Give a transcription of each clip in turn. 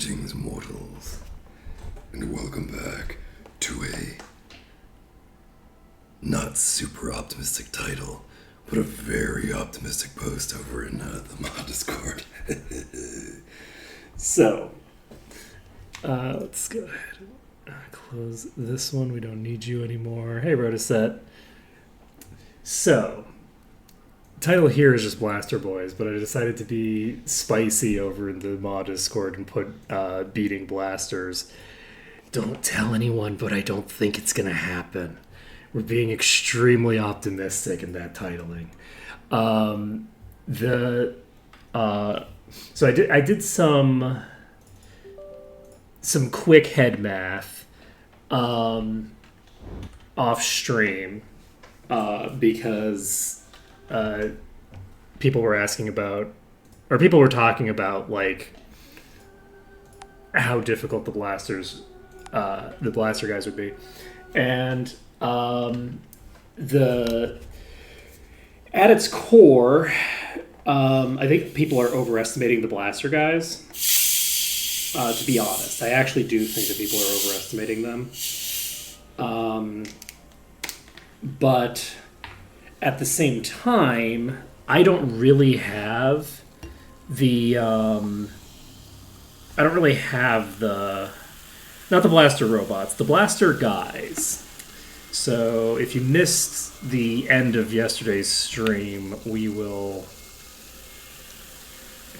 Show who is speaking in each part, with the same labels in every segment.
Speaker 1: Greetings, mortals, and welcome back to a not super optimistic title, but a very optimistic post over in the mod Discord.
Speaker 2: So, let's go ahead and close this one. We don't need you anymore. Hey, Rotoset. So, title here is just Blaster Boys, but I decided to be spicy over in the mod Discord and put beating blasters. Don't tell anyone, but I don't think it's going to happen. We're being extremely optimistic in that titling. So I did some quick head math off stream because people were asking about, or people were talking about, like, how difficult the blaster guys would be, and at its core, I think people are overestimating the blaster guys. To be honest, I actually do think that people are overestimating them. But at the same time, I don't really have the not the blaster robots, the blaster guys. So if you missed the end of yesterday's stream, we will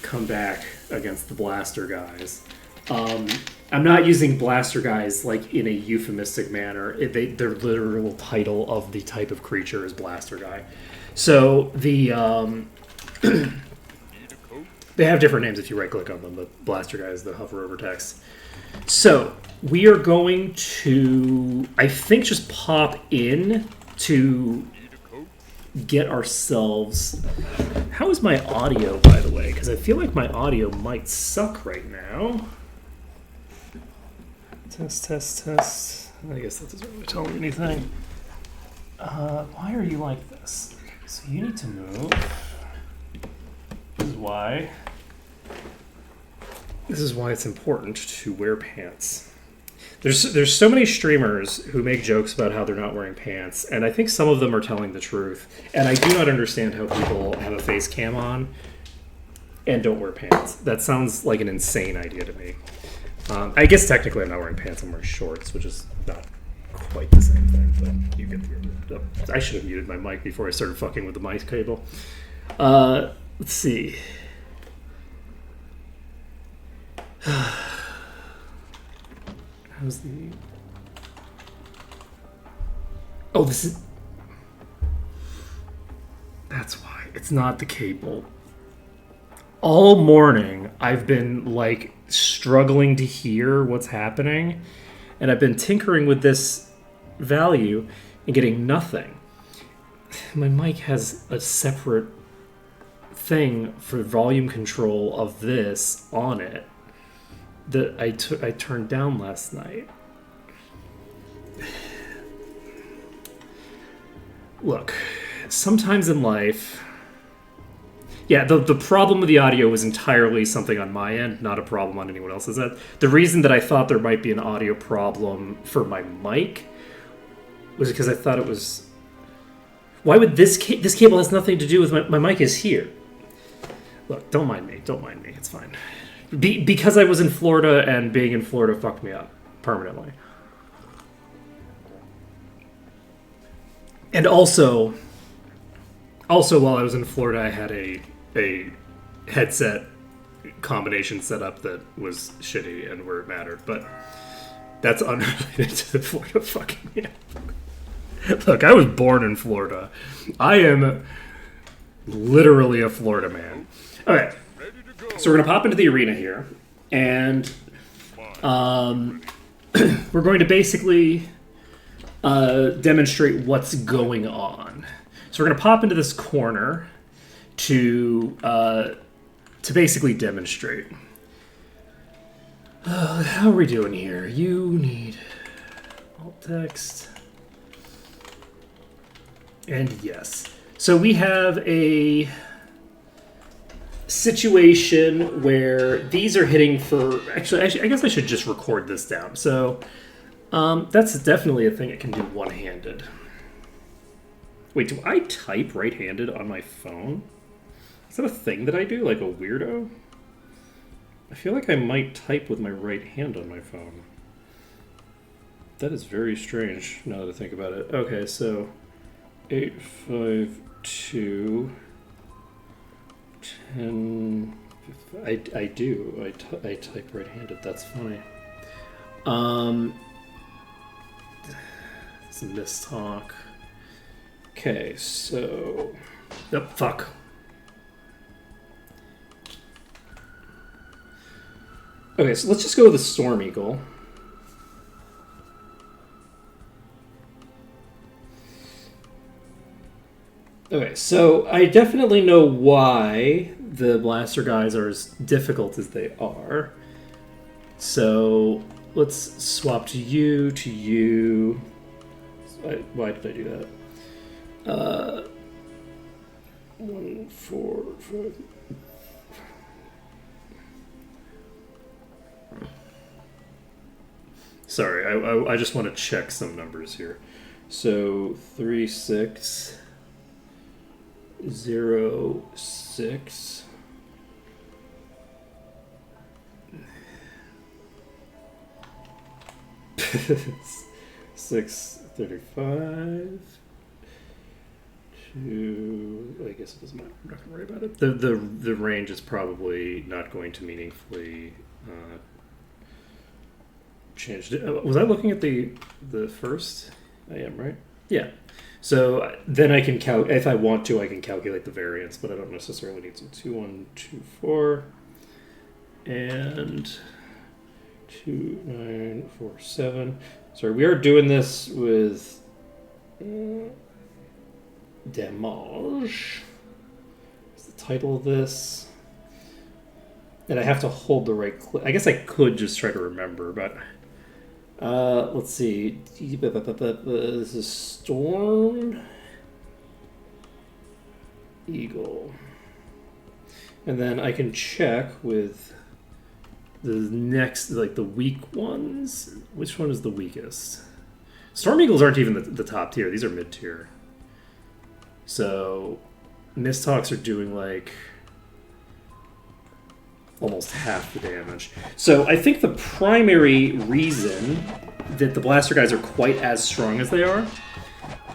Speaker 2: come back against the blaster guys. I'm not using blaster guys like in a euphemistic manner. Their literal title of the type of creature is blaster guy. So the they have different names if you right click on them, but blaster guy is the hover over text. So we are going to, I think, just pop in to get ourselves... How is my audio, by the way? Because I feel like my audio might suck right now. Test. I guess that doesn't really tell me anything. Why are you like this? So you need to move. This is why it's important to wear pants. There's so many streamers who make jokes about how they're not wearing pants, and I think some of them are telling the truth. And I do not understand how people have a face cam on and don't wear pants. That sounds like an insane idea to me. I guess technically I'm not wearing pants, I'm wearing shorts, which is not quite the same thing, but you get the... I should have muted my mic before I started fucking with the mic cable. Let's see. How's the... Oh, this is... That's why. It's not the cable. All morning, I've been, like, struggling to hear what's happening, and I've been tinkering with this value and getting nothing. My mic has a separate thing for volume control of this on it that I turned down last night. Look, sometimes in life... Yeah, the problem with the audio was entirely something on my end, not a problem on anyone else's end. The reason that I thought there might be an audio problem for my mic was because I thought it was... Why would this cable has nothing to do with my mic is here. Look, don't mind me. It's fine. Because I was in Florida, and being in Florida fucked me up permanently. And also while I was in Florida, I had a headset combination set up that was shitty and where it mattered, but that's unrelated to the Florida fucking me up. Look, I was born in Florida. I am literally a Florida man. Okay, so we're going to pop into the arena here, and we're going to basically demonstrate what's going on. So we're going to pop into this corner to basically demonstrate. How are we doing here? You need alt text. And yes. So we have a situation where these are hitting for... Actually, I guess I should just record this down. So that's definitely a thing it can do one-handed. Wait, do I type right-handed on my phone? Is that a thing that I do, like a weirdo? I feel like I might type with my right hand on my phone. That is very strange, now that I think about it. Okay, so 852 10. I do. I type right-handed. That's funny. It's a mistalk. Okay, so... Yep, fuck. Okay, so let's just go with the Storm Eagle. Okay, so I definitely know why the blaster guys are as difficult as they are. So let's swap to you, to you. Why did I do that? 1, 4, 5. Sorry, I just want to check some numbers here. So 3, 6, 0, 6. 635. 2. I guess it doesn't matter. I'm not going to worry about it. The range is probably not going to meaningfully change. Was I looking at the first? I am, right? Yeah. So then I can if I want to, I can calculate the variance, but I don't necessarily need to. 2, 1, 2, 4, and 2, 9, 4, 7. Sorry, we are doing this with damage. What's the title of this? And I have to hold the right click. I guess I could just try to remember, but let's see. This is Storm Eagle. And then I can check with the next, like the weak ones. Which one is the weakest? Storm Eagles aren't even the top tier. These are mid tier. So Mistalks are doing like almost half the damage. So I think the primary reason that the blaster guys are quite as strong as they are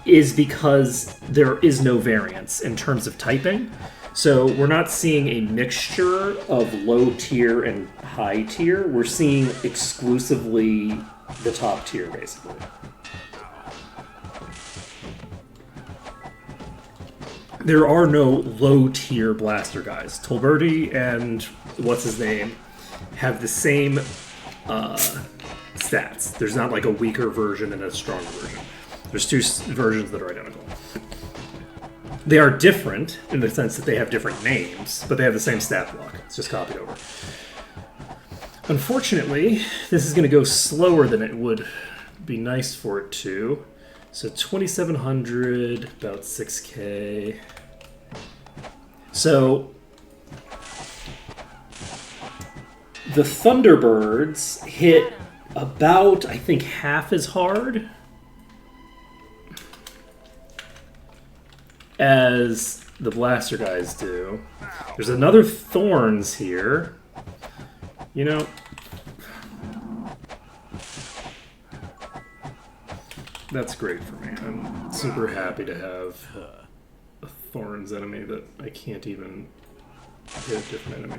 Speaker 2: is because there is no variance in terms of typing. So we're not seeing a mixture of low tier and high tier. We're seeing exclusively the top tier, basically. There are no low-tier blaster guys. Tolberti and what's-his-name have the same stats. There's not like a weaker version and a stronger version. There's two versions that are identical. They are different in the sense that they have different names, but they have the same stat block. It's just copied over. Unfortunately, this is going to go slower than it would be nice for it to. So 2,700, about 6K. So the Thunderbirds hit about, I think, half as hard as the blaster guys do. There's another Thorns here. You know, that's great for me. I'm super happy to have a Thorns enemy that I can't even hit a different enemy.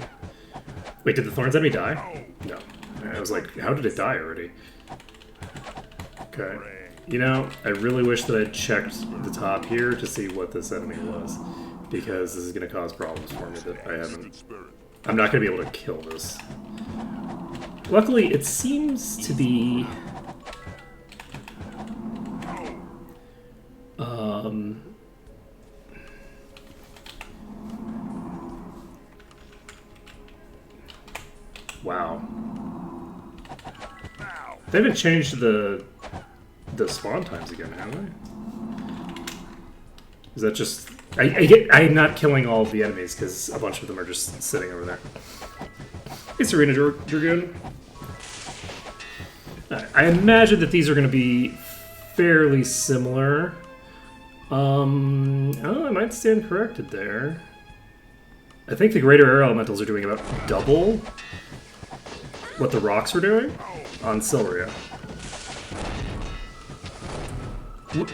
Speaker 2: Wait, did the Thorns enemy die? No. I was like, how did it die already? Okay. You know, I really wish that I'd checked the top here to see what this enemy was, because this is going to cause problems for me that I haven't... I'm not going to be able to kill this. Luckily, it seems to be... Wow. They haven't changed the spawn times again, have they? Is that just I'm not killing all of the enemies because a bunch of them are just sitting over there. Hey, Serena Dragoon. I imagine that these are going to be fairly similar. Oh, I might stand corrected there. I think the greater air elementals are doing about double what the rocks were doing on Silveria.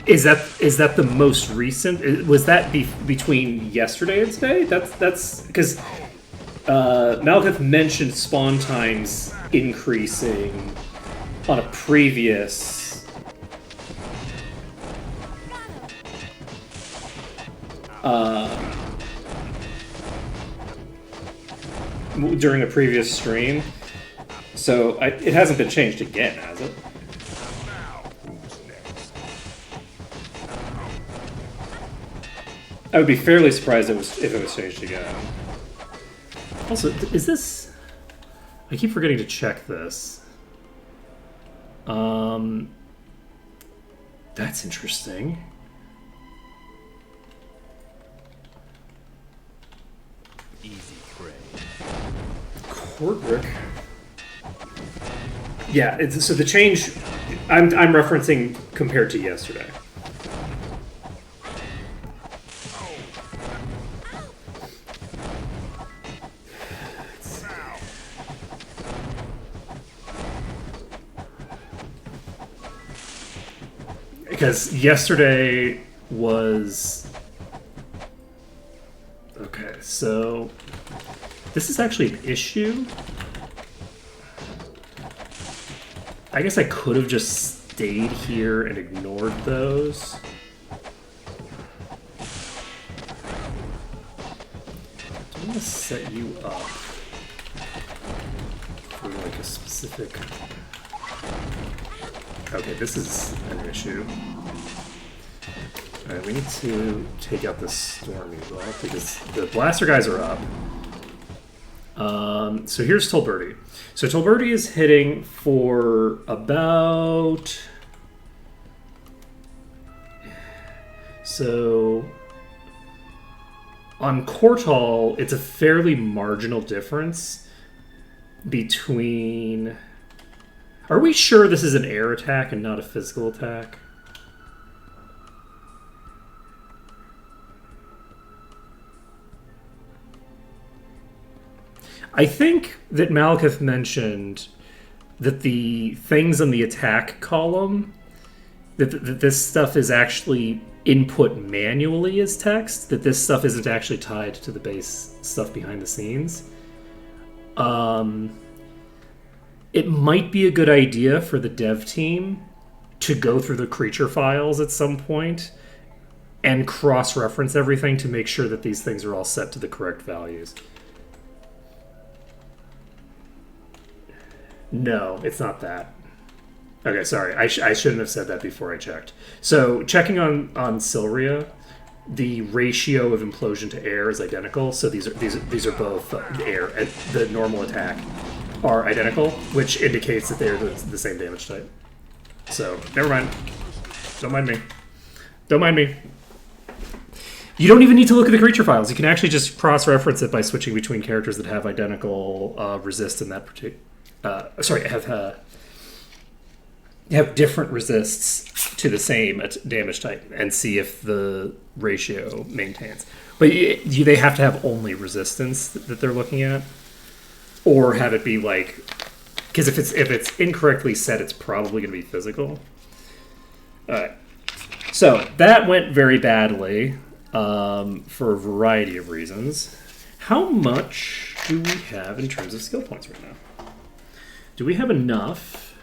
Speaker 2: Is that the most recent? Was that between yesterday and today? That's because Malekith mentioned spawn times increasing on a previous during a previous stream. So it hasn't been changed again, has it? I would be fairly surprised if it was changed again. Also, is this... I keep forgetting to check this. That's interesting.
Speaker 3: Easy prey.
Speaker 2: Cordrick. Yeah, so the change... I'm referencing compared to yesterday. Because yesterday was... Okay, so... This is actually an issue. I guess I could have just stayed here and ignored those. I'm going to set you up for like a specific... Okay, this is an issue. Alright, we need to take out this Storm Eagle because the blaster guys are up. So here's Tolberti. So Tolberti is hitting for about... So... On Kortal, it's a fairly marginal difference between... Are we sure this is an air attack and not a physical attack? I think that Malekith mentioned that the things on the attack column, that this stuff is actually input manually as text, that this stuff isn't actually tied to the base stuff behind the scenes. It might be a good idea for the dev team to go through the creature files at some point and cross-reference everything to make sure that these things are all set to the correct values. No, it's not that. Okay, sorry. I shouldn't have said that before I checked. So, checking on Silveria, the ratio of implosion to air is identical. So these are both air. The normal attack are identical, which indicates that they're the same damage type. So, never mind. Don't mind me. Don't mind me. You don't even need to look at the creature files. You can actually just cross-reference it by switching between characters that have identical resist in that particular... have different resists to the same damage type and see if the ratio maintains. But they have to have only resistance that they're looking at, or have it be like, because if it's incorrectly set, it's probably going to be physical. All right, so that went very badly for a variety of reasons. How much do we have in terms of skill points right now? Do we have enough?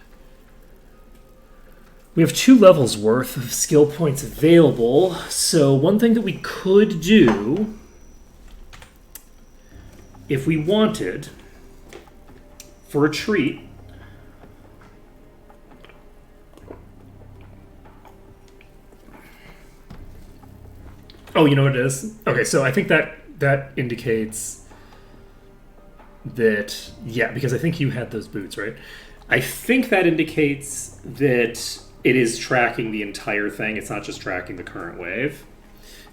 Speaker 2: We have 2 levels worth of skill points available, so one thing that we could do, if we wanted, for a treat, oh, you know what it is? Okay, so I think that indicates that, yeah, because I think you had those boots, right? I think that indicates that it is tracking the entire thing. It's not just tracking the current wave.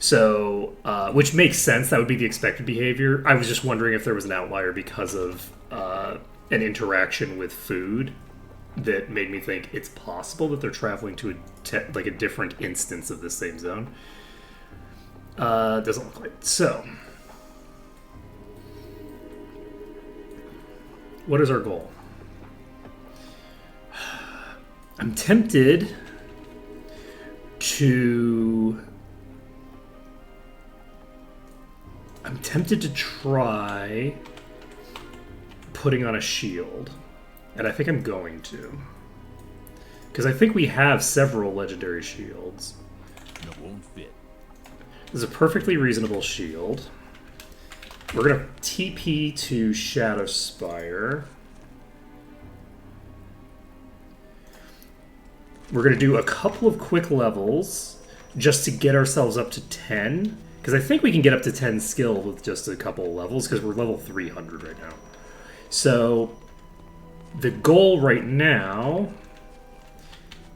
Speaker 2: So, which makes sense. That would be the expected behavior. I was just wondering if there was an outlier because of an interaction with food that made me think it's possible that they're traveling to like a different instance of the same zone. Doesn't look like it. So, what is our goal? I'm tempted to try putting on a shield, and I think I'm going to, because I think we have several legendary shields.
Speaker 3: It won't fit.
Speaker 2: This is a perfectly reasonable shield. We're gonna TP to Shadow Spire. We're gonna do a couple of quick levels just to get ourselves up to 10. Because I think we can get up to 10 skill with just a couple of levels, because we're level 300 right now. So, the goal right now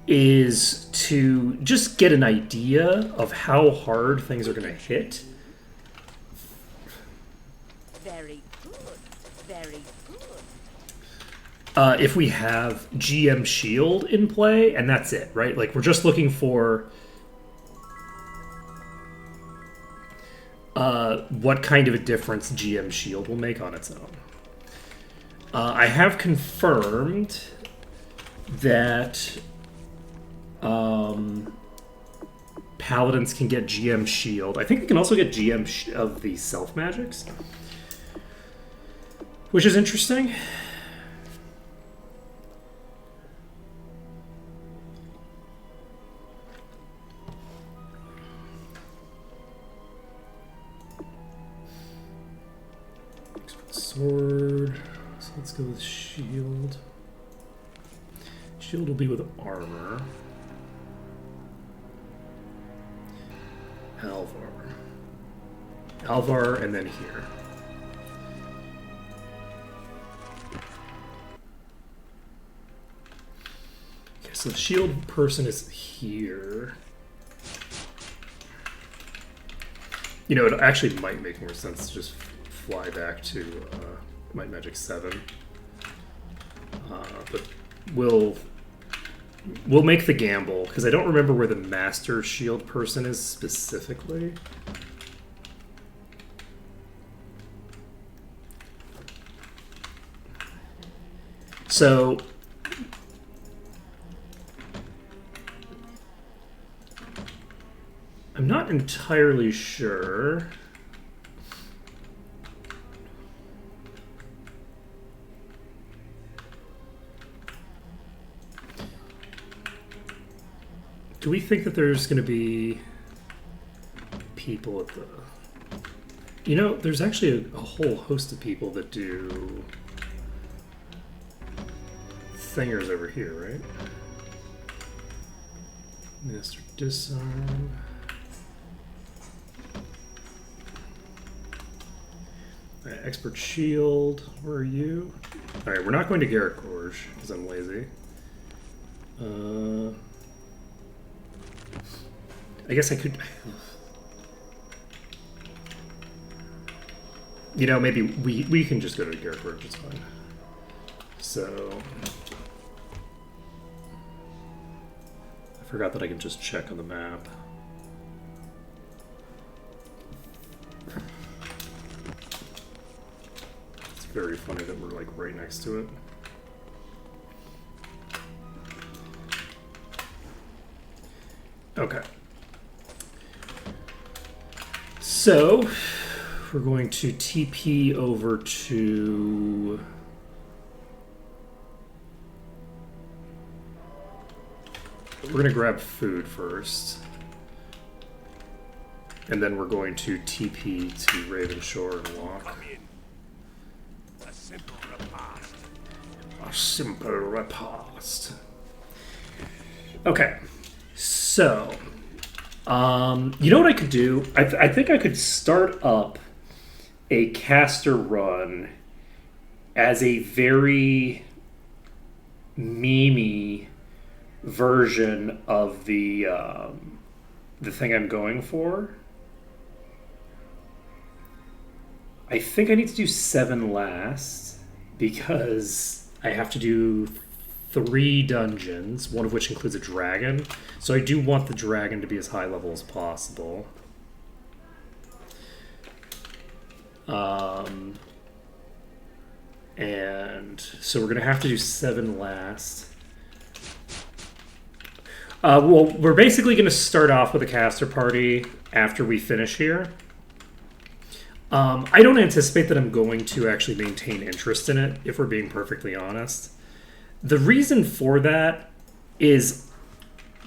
Speaker 2: is to just get an idea of how hard things are going to hit.
Speaker 4: Very good. Very good.
Speaker 2: If we have GM Shield in play, and that's it, right? Like, we're just looking for what kind of a difference GM Shield will make on its own. I have confirmed that Paladins can get GM Shield. I think they can also get GM of the Self Magics, which is interesting. Sword. So let's go with shield. Shield will be with armor. Alvar, and then here. Okay, so the shield person is here. You know, it actually might make more sense to just fly back to Might Magic 7. But we'll make the gamble, because I don't remember where the Master Shield person is specifically. So I'm not entirely sure. Do we think that there's going to be people at the... You know, there's actually a whole host of people that do thingers over here, right? Master Disarm. Alright, Expert Shield. Where are you? Alright, we're not going to Garrett Gorge because I'm lazy. I guess I could... You know, maybe we can just go to Garrett Gorge, it's fine. So... I forgot that I can just check on the map. It's very funny that we're like right next to it. Okay. So, we're going to TP over to... We're going to grab food first. And then we're going to TP to Ravenshore and walk.
Speaker 3: Come in. A simple repast.
Speaker 2: A simple repast. Okay. So... you know what I could do? I think I could start up a caster run as a very memey version of the thing I'm going for. I think I need to do 7 last because I have to do 3 dungeons, one of which includes a dragon. So I do want the dragon to be as high level as possible. And so we're going to have to do 7 last. Well, we're basically going to start off with a caster party after we finish here. I don't anticipate that I'm going to actually maintain interest in it, if we're being perfectly honest. The reason for that is,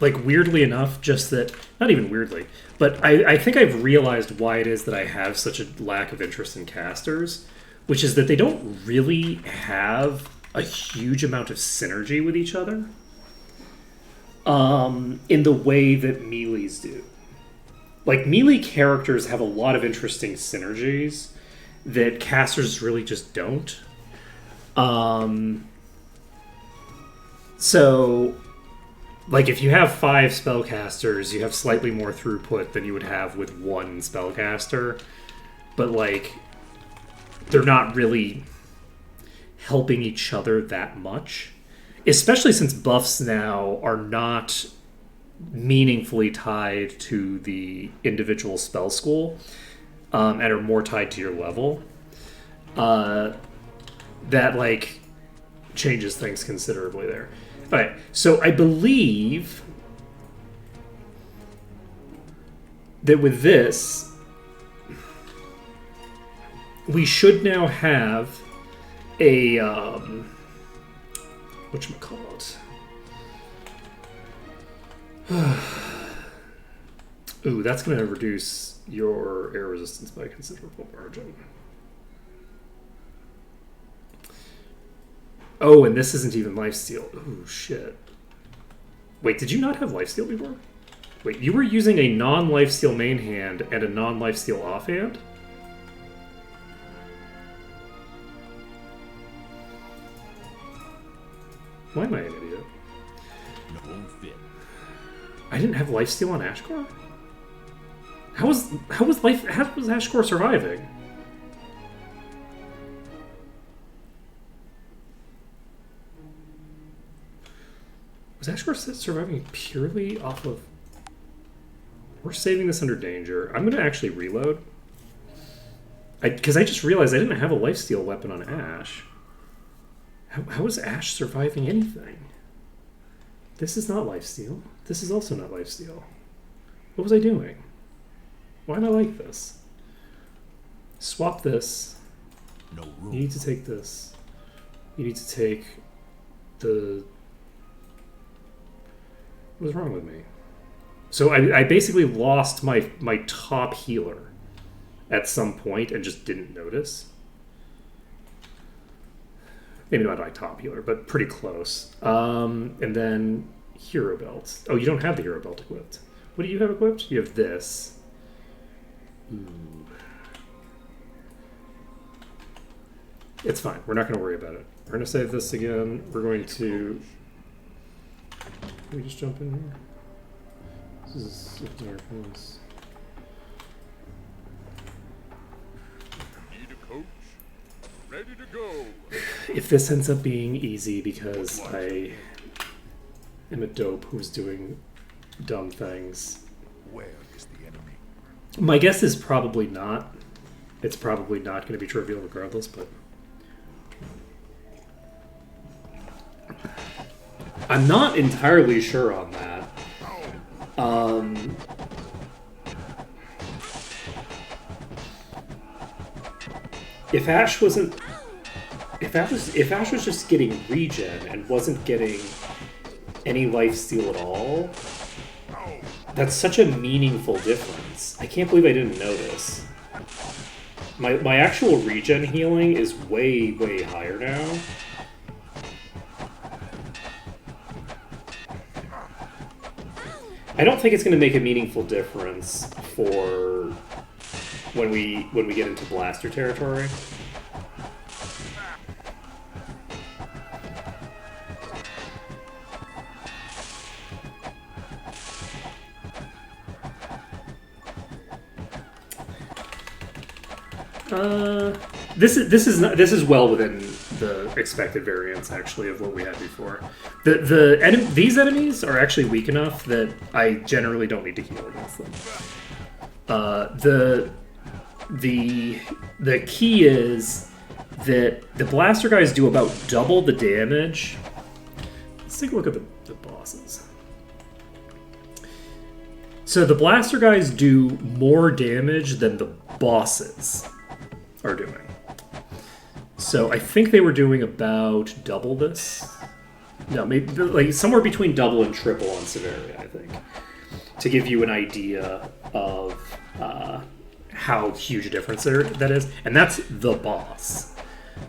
Speaker 2: like, weirdly enough, just that, not even weirdly, but I think I've realized why it is that I have such a lack of interest in casters, which is that they don't really have a huge amount of synergy with each other in the way that melees do. Like, melee characters have a lot of interesting synergies that casters really just don't. So, like, if you have 5 spellcasters, you have slightly more throughput than you would have with 1 spellcaster. But, like, they're not really helping each other that much. Especially since buffs now are not meaningfully tied to the individual spell school and are more tied to your level. That, like, changes things considerably there. Alright, so I believe that with this, we should now have a, whatchamacallit? Ooh, that's going to reduce your air resistance by a considerable margin. Oh, and this isn't even lifesteal. Ooh, shit. Wait, did you not have lifesteal before? Wait, you were using a non-lifesteal main hand and a non-lifesteal offhand? Why am I an idiot? I didn't have lifesteal on Ashcore? How was Ashcore surviving? Was Ashcore surviving purely off of... We're saving this under danger. I'm going to actually reload. Because I just realized I didn't have a lifesteal weapon on Ash. How is Ash surviving anything? This is not lifesteal. This is also not lifesteal. What was I doing? Why am I like this? Swap this.
Speaker 3: No room.
Speaker 2: You need to take this. You need to take the... What's wrong with me? So I basically lost my top healer at some point and just didn't notice. Maybe not my top healer, but pretty close. And then hero belt. Oh, you don't have the hero belt equipped. What do you have equipped? You have this. Ooh. It's fine. We're not going to worry about it. We're going to save this again. We're going to... Can we just jump in here? This is darkness.
Speaker 3: Need a coach? Ready to go.
Speaker 2: If this ends up being easy because I am a dope who's doing dumb things,
Speaker 3: Where is the enemy?
Speaker 2: my guess is probably not. It's probably not going to be trivial regardless, but I'm not entirely sure on that. If Ash wasn't, if Ash was just getting regen and wasn't getting any lifesteal at all, that's such a meaningful difference. I can't believe I didn't notice. My actual regen healing is way, way higher now. I don't think it's going to make a meaningful difference for when we get into blaster territory. This is well within the expected variance actually of what we had before. These enemies are actually weak enough that I generally don't need to heal against them. The key is that the blaster guys do about double the damage. Let's take a look at the bosses. So the blaster guys do more damage than the bosses are doing. So I think they were doing about double this. No, maybe like somewhere between double and triple on severity, I think. To give you an idea of how huge a difference that is. And that's the boss.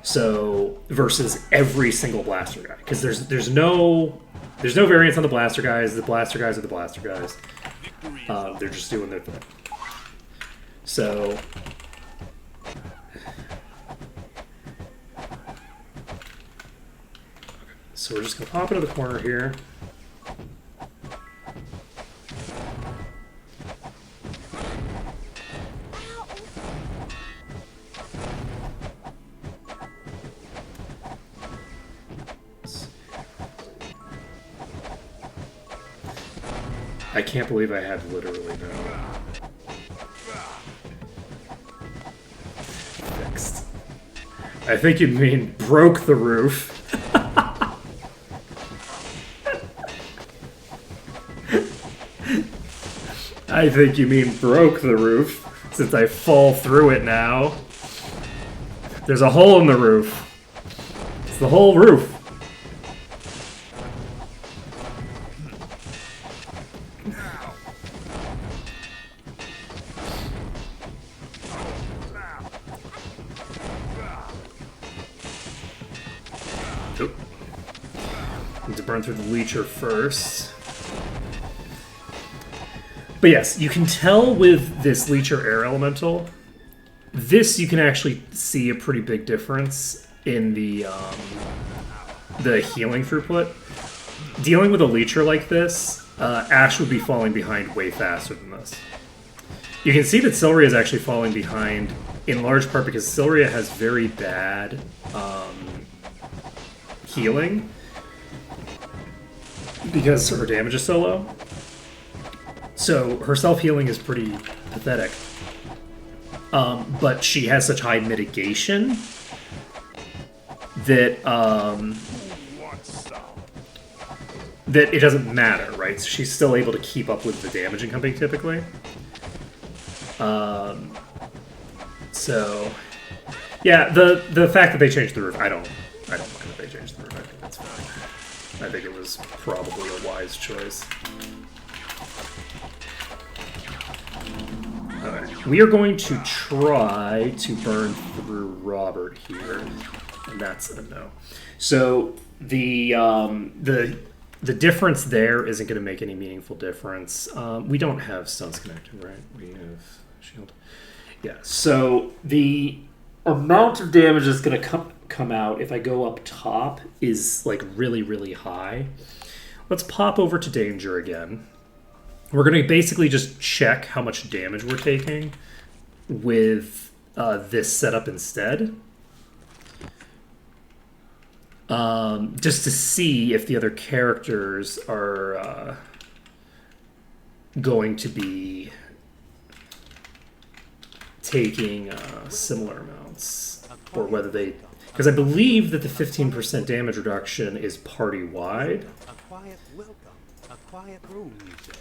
Speaker 2: So versus every single blaster guy. Because there's no variance on the blaster guys. The blaster guys are the blaster guys. They're just doing their thing. So we're just going to pop into the corner here. I can't believe I had literally no. Fixed. I think you mean broke the roof. I think you mean broke the roof, since I fall through it now. There's a hole in the roof. It's the whole roof. Nope. Need to burn through the leecher first. But yes, you can tell with this Leecher Air Elemental, this you can actually see a pretty big difference in the healing throughput. Dealing with a Leecher like this, Ash would be falling behind way faster than this. You can see that Silria is actually falling behind in large part because Silria has very bad healing because her damage is so low. So her self-healing is pretty pathetic. But she has such high mitigation that that it doesn't matter, right? So she's still able to keep up with the damage incoming typically. So yeah, the fact that they changed the roof, I don't mind that they changed the roof. I think that's fine. I think it was probably a wise choice. Alright, we are going to try to burn through Robert here, and that's a no. So the difference there isn't going to make any meaningful difference. We don't have stuns connected, right? We have shield. Yeah. So the amount of damage that's going to come out if I go up top is like really, really high. Let's pop over to danger again. We're going to basically just check how much damage we're taking with this setup instead. Just to see if the other characters are going to be taking similar amounts. Or whether they... Because I believe that the 15% damage reduction is party-wide.
Speaker 3: A quiet welcome. A quiet room, you say.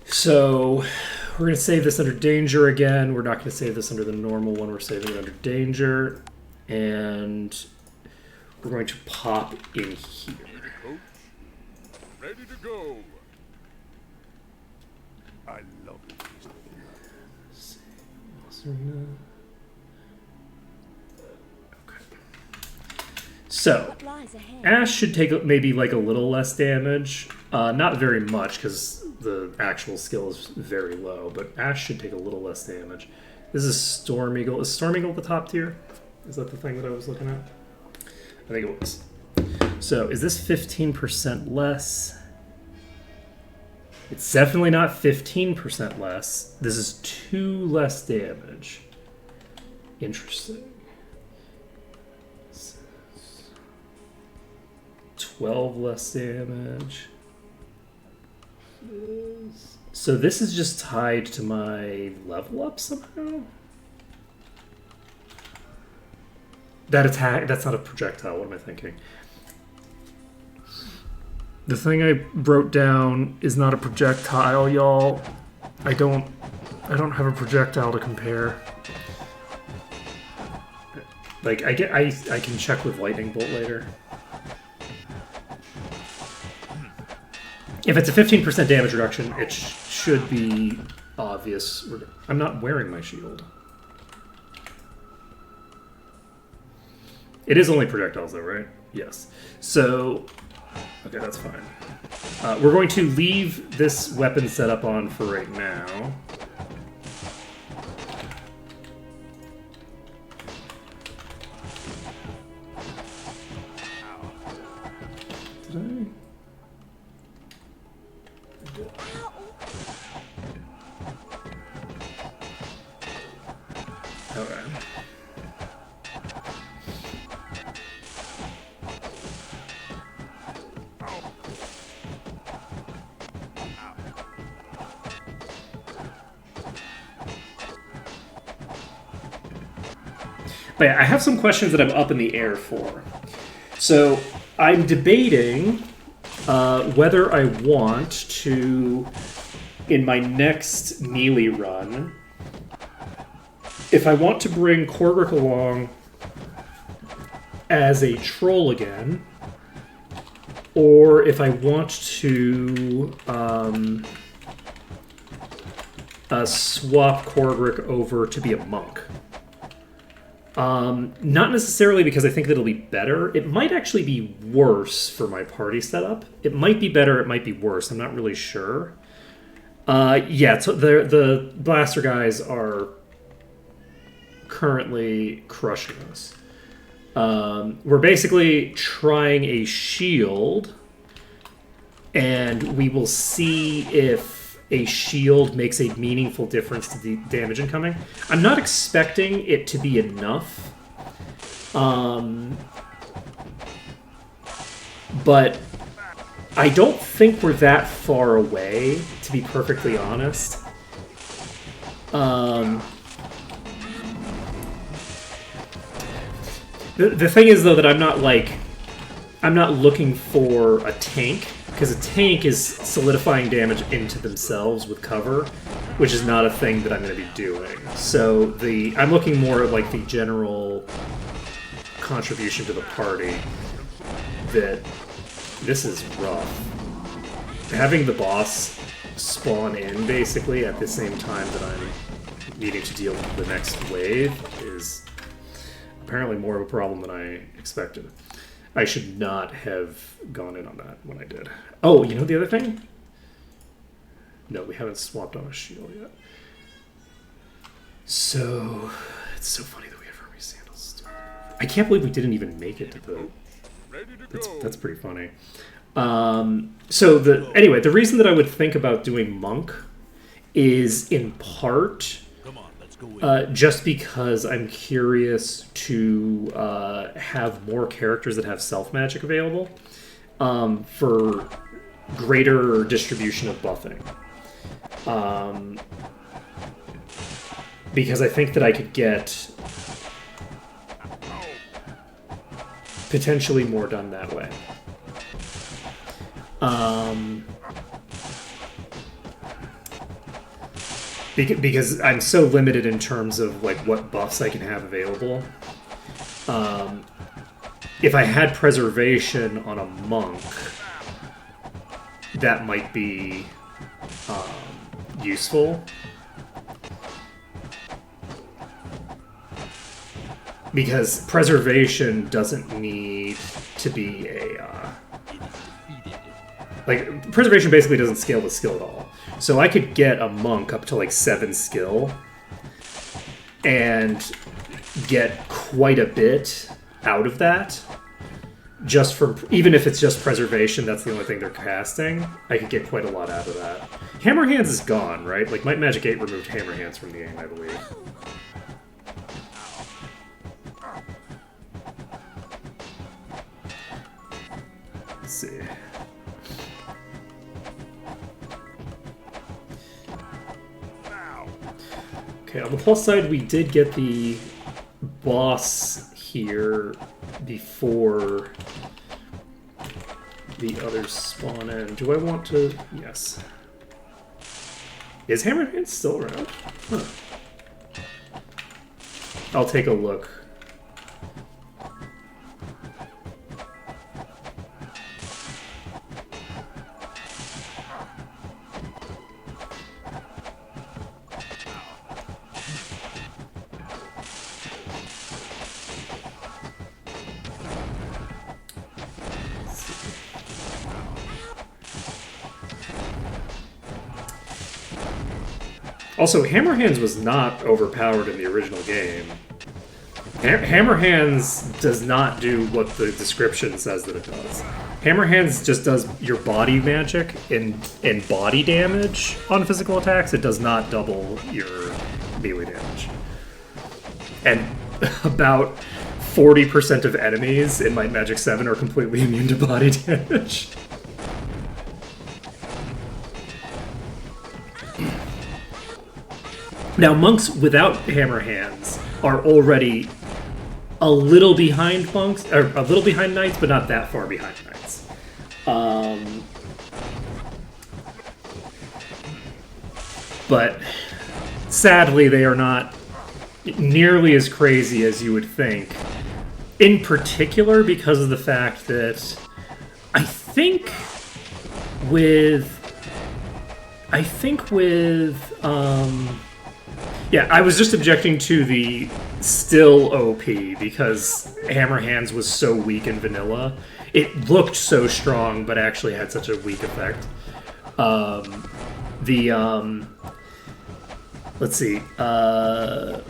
Speaker 2: So, we're going to save this under danger again. We're not going to save this under the normal one. We're saving it under danger. And we're going to pop in here.
Speaker 3: Ready to go. I love it.
Speaker 2: Okay. So, Ash should take maybe like a little less damage. Not very much, because the actual skill is very low, but Ash should take a little less damage. This is Storm Eagle. Is Storm Eagle the top tier? Is that the thing that I was looking at? I think it was. So, is this 15% less? It's definitely not 15% less. This is 2 less damage. Interesting. 12 less damage. So this is just tied to my level up somehow? That attack, that's not a projectile, what am I thinking? The thing I wrote down is not a projectile, y'all. I don't have a projectile to compare. Like, I can check with lightning bolt later. If it's a 15% damage reduction, it should be obvious. I'm not wearing my shield. It is only projectiles though, right? Yes. So, okay, that's fine. We're going to leave this weapon setup on for right now. Did I? Okay. But yeah, I have some questions that I'm up in the air for. So I'm debating whether I want to, in my next melee run, if I want to bring Korgrick along as a troll again, or if I want to swap Korgrick over to be a monk. Not necessarily because I think that it'll be better. It might actually be worse for my party setup. It might be better, it might be worse. I'm not really sure. Yeah, so the blaster guys are currently crushing us. We're basically trying a shield, and we will see if a shield makes a meaningful difference to the damage incoming. I'm not expecting it to be enough. But I don't think we're that far away, to be perfectly honest. The thing is, though, that I'm not looking for a tank, because a tank is solidifying damage into themselves with cover, which is not a thing that I'm going to be doing. So I'm looking more at like the general contribution to the party. That this is rough. Having the boss spawn in basically at the same time that I'm needing to deal with the next wave is apparently more of a problem than I expected. I should not have gone in on that when I did. Oh, you know the other thing? No, we haven't swapped on a shield yet. So, it's so funny that we have Hermes sandals. I can't believe we didn't even make it to the... That's pretty funny. Anyway, the reason that I would think about doing monk is in part just because I'm curious to have more characters that have self-magic available for greater distribution of buffing. Because I think that I could get potentially more done that way. Because I'm so limited in terms of like what buffs I can have available. If I had preservation on a monk, that might be useful. Because preservation doesn't need to be a... like, preservation basically doesn't scale with skill at all. So I could get a monk up to like 7 skill and get quite a bit out of that. Just from, even if it's just preservation, that's the only thing they're casting, I could get quite a lot out of that. Hammer Hands is gone, right? Like, Might Magic 8 removed Hammer Hands from the game, I believe. Let's see. Okay, on the plus side, we did get the boss here before the others spawn in. Do I want to... Yes. Is Hammerhand still around? Huh. I'll take a look. Also, Hammerhands was not overpowered in the original game. Hammerhands does not do what the description says that it does. Hammerhands just does your body magic and body damage on physical attacks. It does not double your melee damage. And about 40% of enemies in Might Magic 7 are completely immune to body damage. Now, monks without hammer hands are already a little behind monks, or a little behind knights, but not that far behind knights. But sadly, they are not nearly as crazy as you would think. In particular, because of the fact that I think with yeah, I was just objecting to the still OP because Hammer Hands was so weak in vanilla. It looked so strong, but actually had such a weak effect. Let's see. But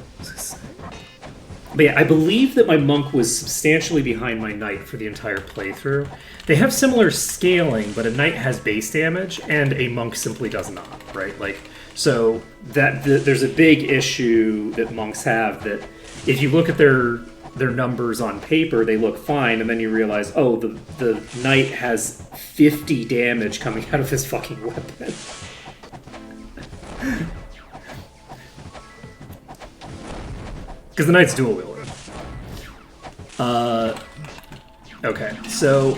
Speaker 2: yeah, I believe that my monk was substantially behind my knight for the entire playthrough. They have similar scaling, but a knight has base damage, and a monk simply does not, right? Like, so that there's a big issue that monks have that if you look at their numbers on paper, they look fine, and then you realize, oh, the knight has 50 damage coming out of his fucking weapon. Because the knight's dual wielding. Okay, so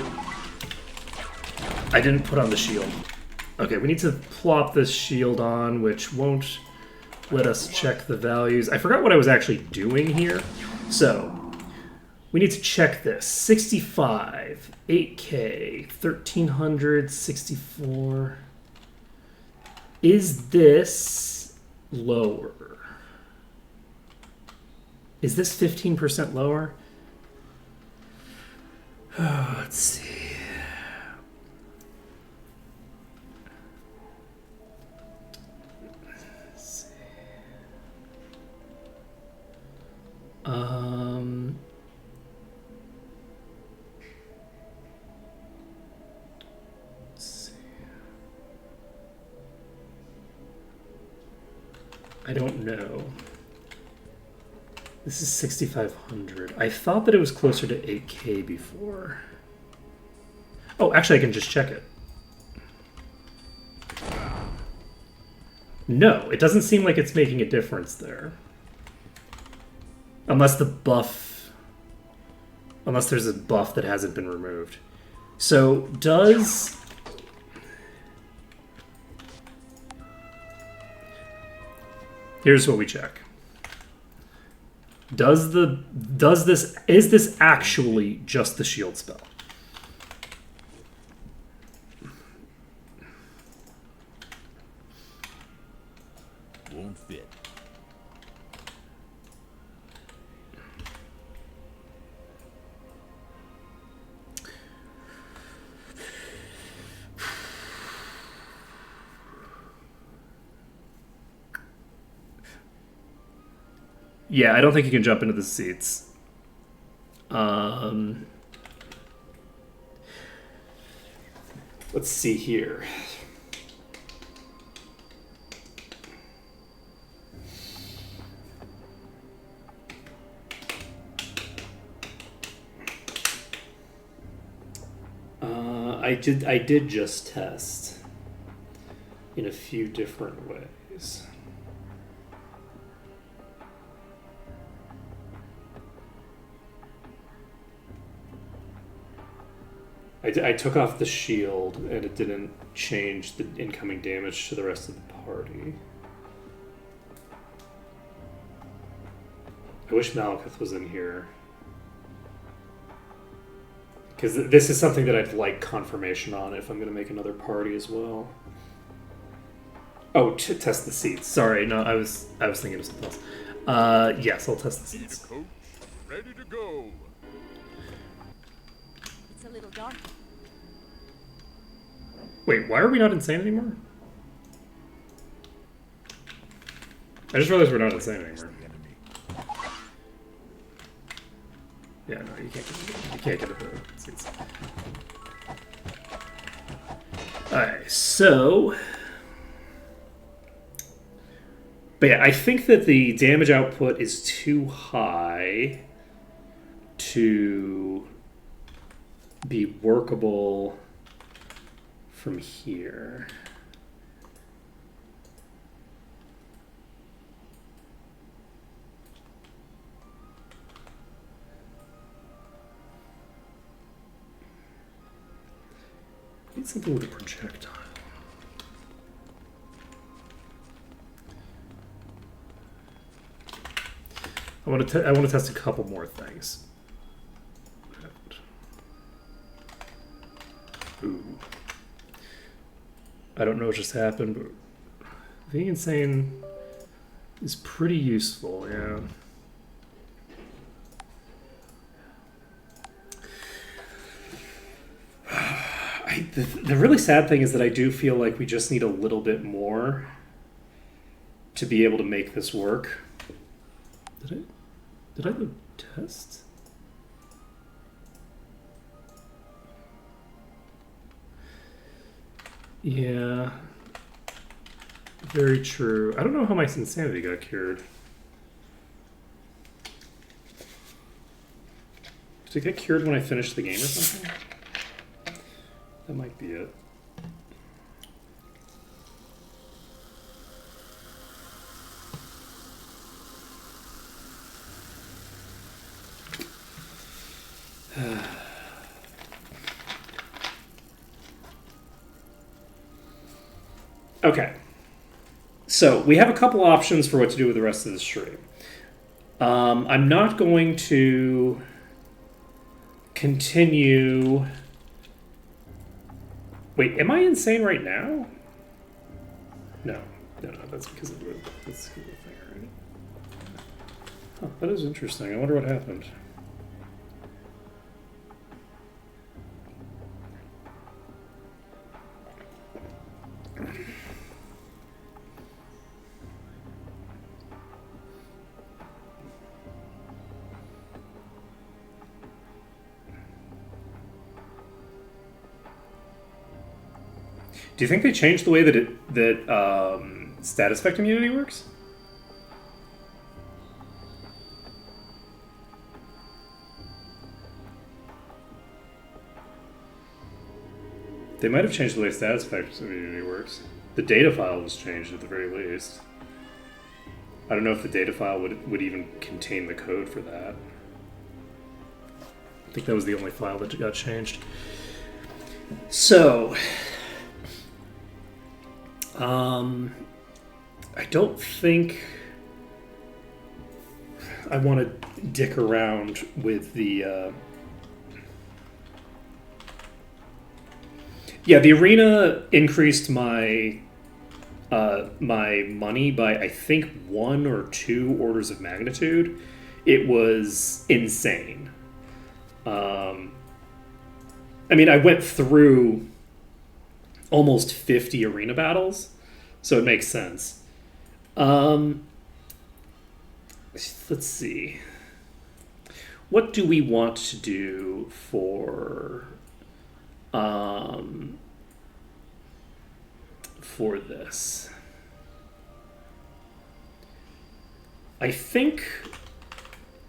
Speaker 2: I didn't put on the shield. Okay, we need to plop this shield on, which won't let us check the values. I forgot what I was actually doing here. So, we need to check this. 65, 8K, 1300, 64. Is this lower? Is this 15% lower? Oh, let's see. I don't know. This is 6,500. I thought that it was closer to 8K before. Oh, actually, I can just check it. No, it doesn't seem like it's making a difference there. Unless the buff... Unless there's a buff that hasn't been removed. So, does... Here's what we check. Is this actually just the shield spell?
Speaker 3: Won't fit.
Speaker 2: Yeah, I don't think you can jump into the seats. Let's see here. I did just test in a few different ways. I took off the shield and it didn't change the incoming damage to the rest of the party. I wish Malekith was in here. Because this is something that I'd like confirmation on if I'm going to make another party as well. Oh, to test the seats. Sorry, no, I was thinking of something else. Yes, I'll test the
Speaker 3: Need a
Speaker 2: seats.
Speaker 3: coach? Ready to go.
Speaker 4: It's a little dark.
Speaker 2: Wait, why are we not insane anymore? I just realized we're not insane anymore. Yeah, no, you can't get the seats. Alright, so... But yeah, I think that the damage output is too high to be workable from here. Need something with a projectile. I want to test a couple more things. Ooh. I don't know what just happened, but being insane is pretty useful, yeah. The really sad thing is that I do feel like we just need a little bit more to be able to make this work. Did I do a test? Yeah. Very true. I don't know how my insanity got cured. Did it get cured when I finished the game or something? That might be it. Okay. So we have a couple options for what to do with the rest of the stream. I'm not going to continue... Wait, am I insane right now? No, that's because of the thing, right? Huh, that is interesting. I wonder what happened. Do you think they changed the way that status effect immunity works? They might have changed the way status effect immunity works. The data file was changed at the very least. I don't know if the data file would even contain the code for that. I think that was the only file that got changed. So... I don't think I want to dick around with the yeah, the arena increased my my money by I think 1 or 2 orders of magnitude. It was insane. I mean, I went through almost 50 arena battles, so it makes sense. Let's see. What do we want to do for this? I think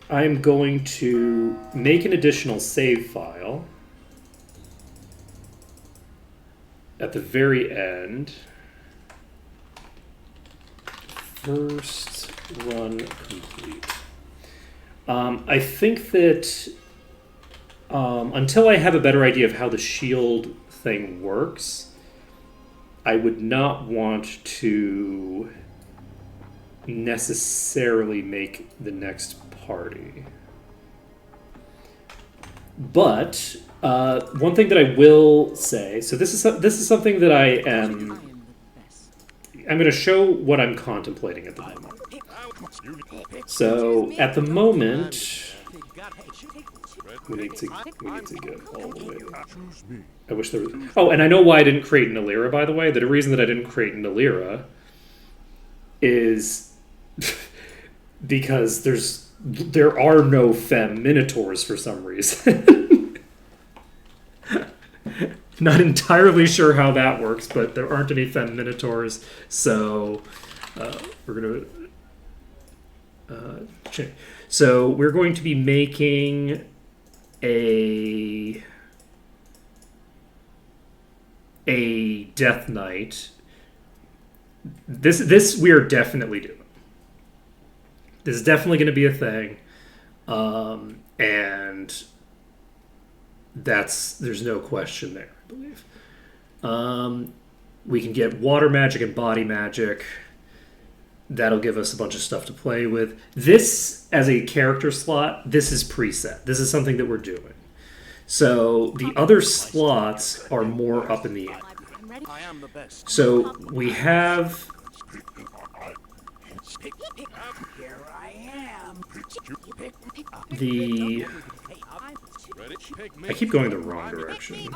Speaker 2: I'm going to make an additional save file. at the very end, first run complete. I think that until I have a better idea of how the shield thing works, I would not want to necessarily make the next party. But one thing that I will say, so this is something that I'm going to show what I'm contemplating at the moment. So at the moment, we need to get all the way. I wish there was. Oh, and I know why I didn't create an Illyra, by the way. The reason that I didn't create an Illyra is because there are no femme minotaurs for some reason. Not entirely sure how that works, but there aren't any femme minotaurs, so we're gonna change. So we're going to be making a Death Knight. This we are definitely doing. This is definitely going to be a thing, and there's no question there, I believe. We can get water magic and body magic. That'll give us a bunch of stuff to play with. This, as a character slot, this is preset. This is something that we're doing. So the other slots are more up in the air. So we have... I keep going the wrong direction.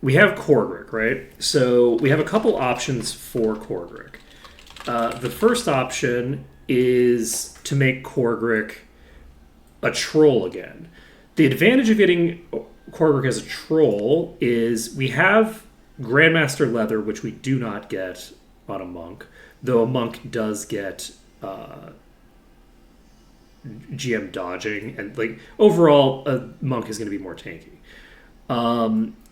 Speaker 2: We have Korgrick, right? So we have a couple options for Korgrick. The first option is to make Korgrick a troll again. The advantage of getting Korgrick as a troll is we have Grandmaster Leather, which we do not get on a monk, though a monk does get GM dodging, and like overall a monk is going to be more tanky.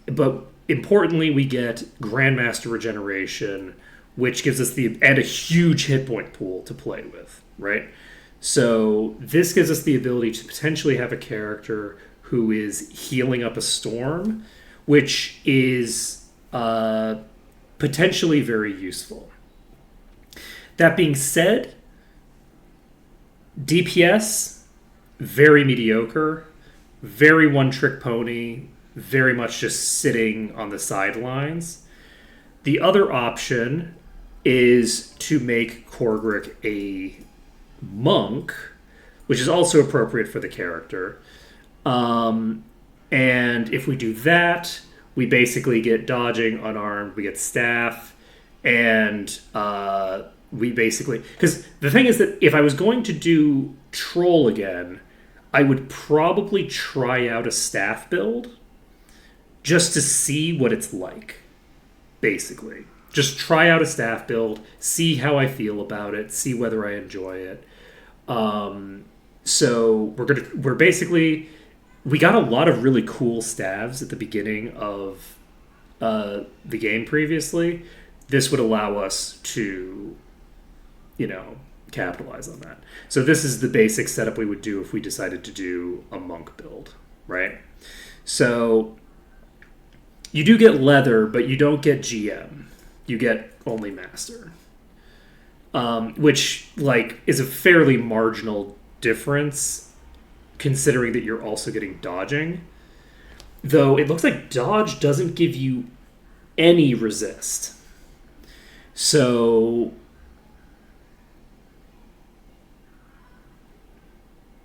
Speaker 2: But importantly, we get Grandmaster Regeneration, which gives us and a huge hit point pool to play with, right? So this gives us the ability to potentially have a character who is healing up a storm, which is potentially very useful. That being said, DPS, very mediocre, very one-trick pony, very much just sitting on the sidelines. The other option is to make Korgrick a monk, which is also appropriate for the character. And if we do that, we basically get dodging, unarmed, we get staff, and we basically... Because the thing is that if I was going to do Troll again, I would probably try out a staff build just to see what it's like, basically. Just try out a staff build, see how I feel about it, see whether I enjoy it. So we're basically... We got a lot of really cool staves at the beginning of the game previously. This would allow us to, capitalize on that. So this is the basic setup we would do if we decided to do a monk build, right? So you do get leather, but you don't get GM. You get only master, which is a fairly marginal difference, considering that you're also getting dodging. Though it looks like dodge doesn't give you any resist. So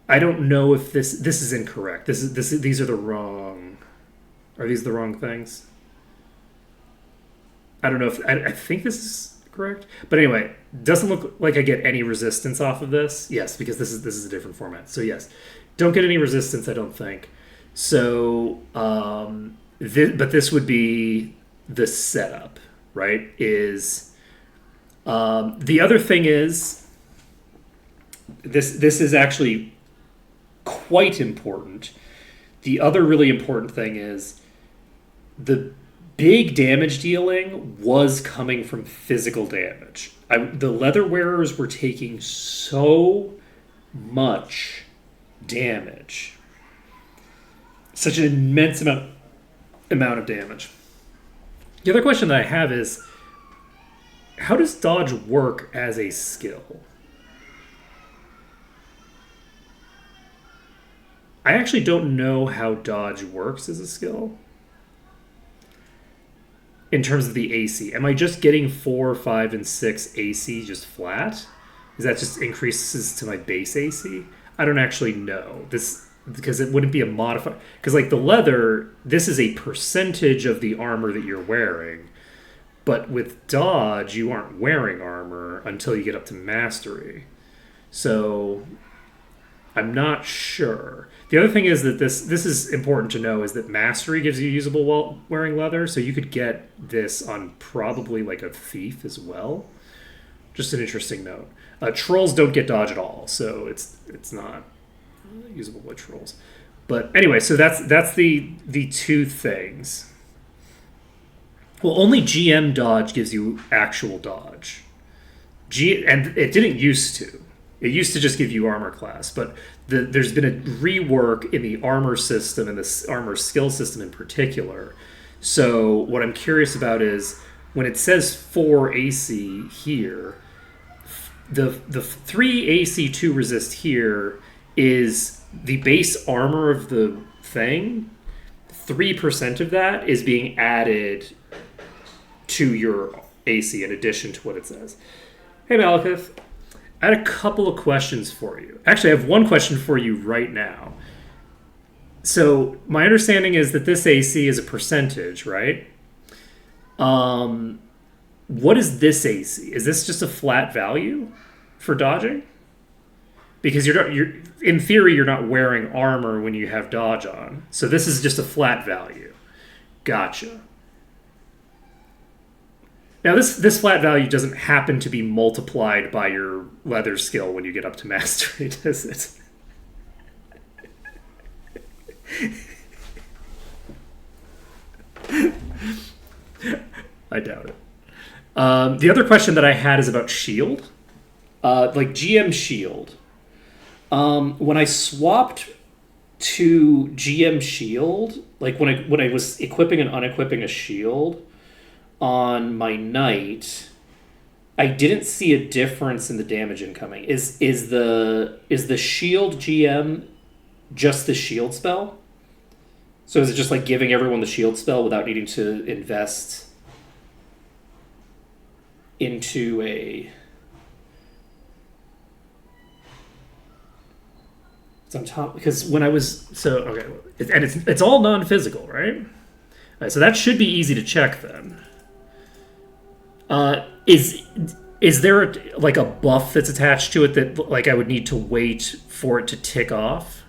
Speaker 2: I don't know if this is incorrect. These are the wrong... Are these the wrong things? I don't know if... I think this is correct. But anyway, doesn't look like I get any resistance off of this. Yes, because this is a different format. So yes, don't get any resistance, I don't think. So, but this would be the setup, right? Is the other thing is this is actually quite important. the other really important thing is the big damage dealing was coming from physical damage. The leather wearers were taking so much damage. Such an immense amount of damage. The other question that I have is, how does dodge work as a skill? I actually don't know how dodge works as a skill. In terms of the AC. Am I just getting 4, 5, and 6 AC just flat? Is that just increases to my base AC? I don't actually know. Because it wouldn't be a modifier. Because like the leather, this is a percentage of the armor that you're wearing. But with dodge, you aren't wearing armor until you get up to mastery. So I'm not sure. The other thing is that this is important to know, is that mastery gives you usable while wearing leather, so you could get this on probably like a thief as well. Just an interesting note. Trolls don't get dodge at all, so it's not usable with trolls. But anyway, so that's the two things. Well, only GM dodge gives you actual dodge. And it didn't used to. It used to just give you armor class, but there's been a rework in the armor system and the armor skill system in particular. So what I'm curious about is when it says 4 AC here, the 3 AC 2 resist here is the base armor of the thing. 3% of that is being added to your AC in addition to what it says. Hey, Malekith. I had a couple of questions for you. Actually, I have one question for you right now. So, my understanding is that this AC is a percentage, right? What is this AC? Is this just a flat value for dodging? Because you're in theory, you're not wearing armor when you have dodge on. So this is just a flat value. Gotcha. Now, this flat value doesn't happen to be multiplied by your leather skill when you get up to mastery, does it? I doubt it. The other question that I had is about shield. Like GM shield. When I swapped to GM shield, like when I was equipping and unequipping a shield on my knight, I didn't see a difference in the damage incoming. Is the shield GM just the shield spell? So is it just like giving everyone the shield spell without needing to invest into a... It's on top, because when I was... So, okay, and it's all non-physical, right? All right, so that should be easy to check then. Is there a buff that's attached to it that like I would need to wait for it to tick off?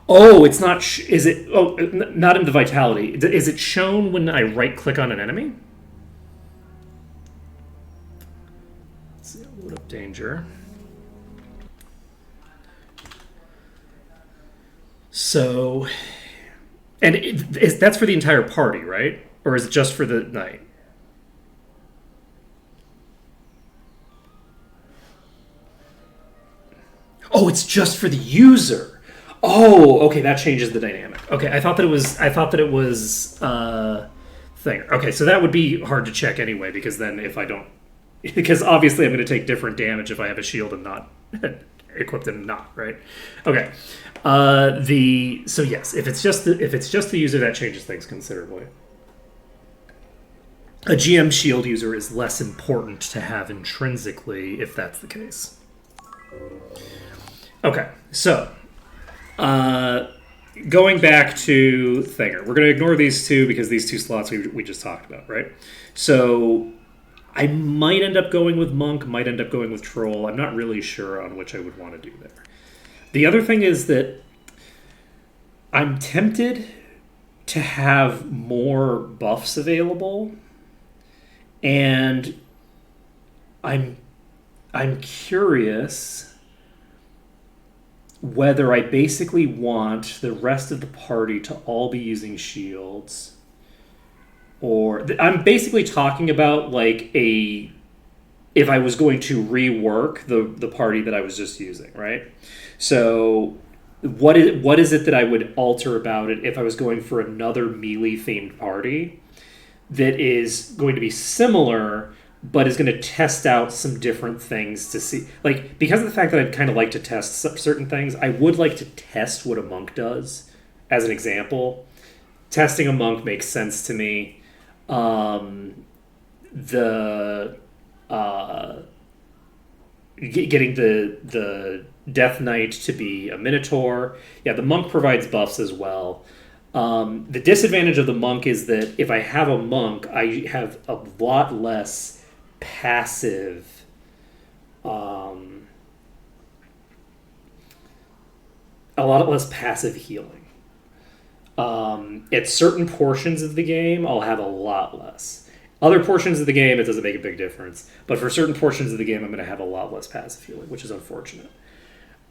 Speaker 2: Oh, it's not. Is it? Oh, not in the vitality. Is it shown when I right click on an enemy? Let's see. Load up danger. So, and that's for the entire party, right? Or is it just for the knight? Oh, it's just for the user. Oh, okay, that changes the dynamic. Okay, I thought that it was thing. Okay, so that would be hard to check anyway, because then if I don't, because obviously I'm going to take different damage if I have a shield and not equipped and not, right? Okay. So yes, if it's just the user, that changes things considerably. A GM shield user is less important to have intrinsically if that's the case. Okay, so going back to Thinger, we're going to ignore these two because these two slots we just talked about, right? So I might end up going with Monk, might end up going with Troll. I'm not really sure on which I would want to do there. The other thing is that I'm tempted to have more buffs available, and I'm curious whether I basically want the rest of the party to all be using shields, or I'm basically talking about like a if I was going to rework the party that I was just using, right? So what is it that I would alter about it if I was going for another melee themed party that is going to be similar but is going to test out some different things to see, like, because of the fact that I'd kind of like to test certain things, I would like to test what a monk does as an example. Testing a monk makes sense to me. The getting the Death Knight to be a Minotaur. Yeah, the monk provides buffs as well. The disadvantage of the monk is that if I have a monk, I have a lot less passive healing. At certain portions of the game, I'll have a lot less. Other portions of the game, it doesn't make a big difference. But for certain portions of the game, I'm going to have a lot less passive healing, which is unfortunate.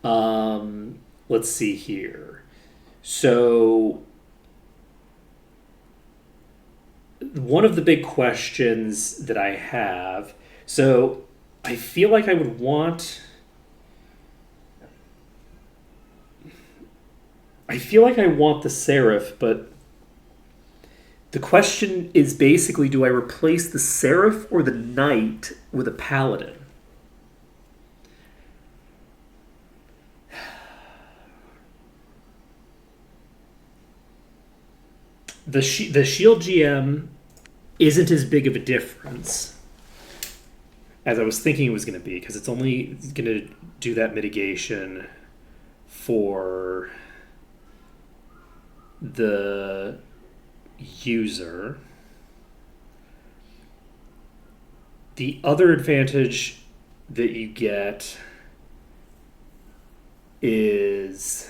Speaker 2: Let's see here. So, one of the big questions that I have... So, I feel like I would want... I feel like I want the Seraph, but the question is basically, do I replace the Seraph or the Knight with a Paladin? The Shield GM isn't as big of a difference as I was thinking it was going to be, because it's only going to do that mitigation for the user. The other advantage that you get is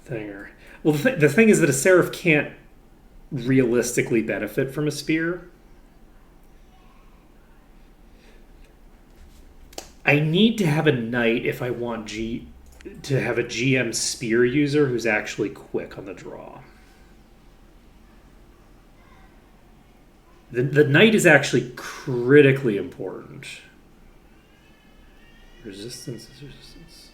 Speaker 2: thinger. Well, the thing is that a Seraph can't realistically benefit from a spear. I need to have a Knight if I want to have a GM spear user who's actually quick on the draw. The Knight is actually critically important. Resistance is resistance.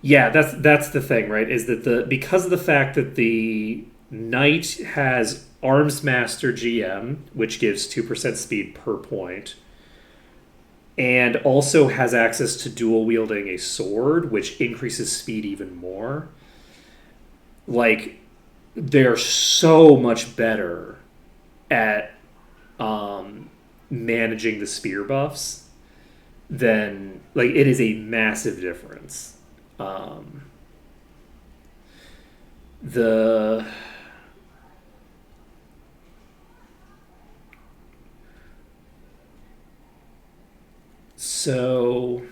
Speaker 2: Yeah, that's the thing, right? Is that because of the fact that the Knight has Arms Master GM, which gives 2% speed per point, and also has access to dual wielding a sword, which increases speed even more. Like, they're so much better at managing the spear buffs than, like, it is a massive difference. So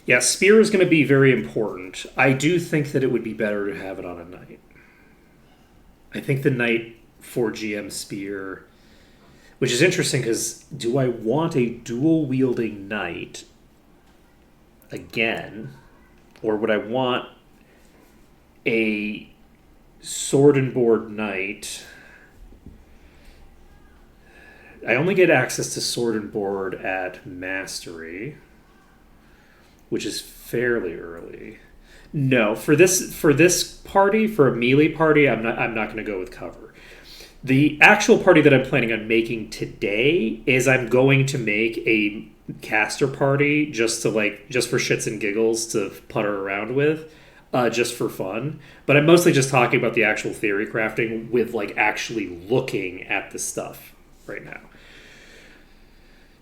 Speaker 2: yeah, spear is going to be very important. I do think that it would be better to have it on a Knight. I think the Knight for GM spear, which is interesting because do I want a dual wielding Knight again, or would I want a sword and board Knight? I only get access to sword and board at Mastery, which is fairly early. No, for this party, for a melee party, I'm not going to go with cover. The actual party that I'm planning on making today is I'm going to make a caster party just for shits and giggles to putter around with, just for fun. But I'm mostly just talking about the actual theory crafting with like actually looking at the stuff right now.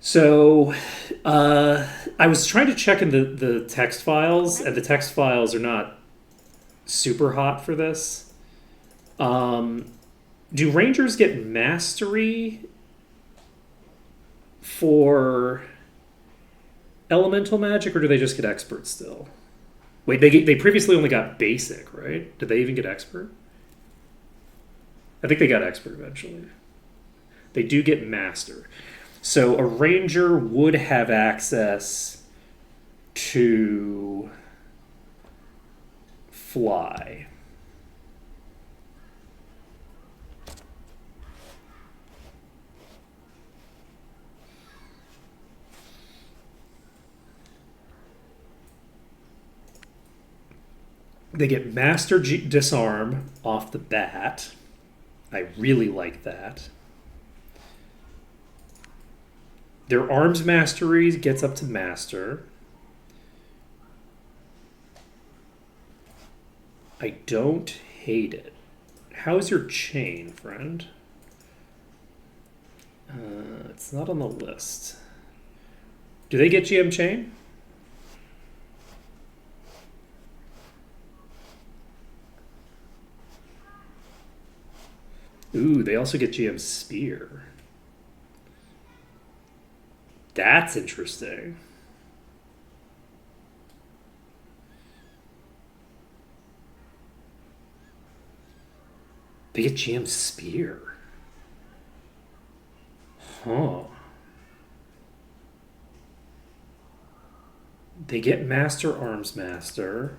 Speaker 2: So I was trying to check in the text files, and the text files are not super hot for this. Do Rangers get Mastery for Elemental Magic, or do they just get Expert still? Wait, they previously only got basic, right? Did they even get expert? I think they got expert eventually. They do get master. So a ranger would have access to fly. They get master disarm off the bat. I really like that. Their arms mastery gets up to master. I don't hate it. How's your chain, friend? It's not on the list. Do they get GM chain? Ooh, they also get GM spear. That's interesting. They get GM spear. Huh. They get master arms master.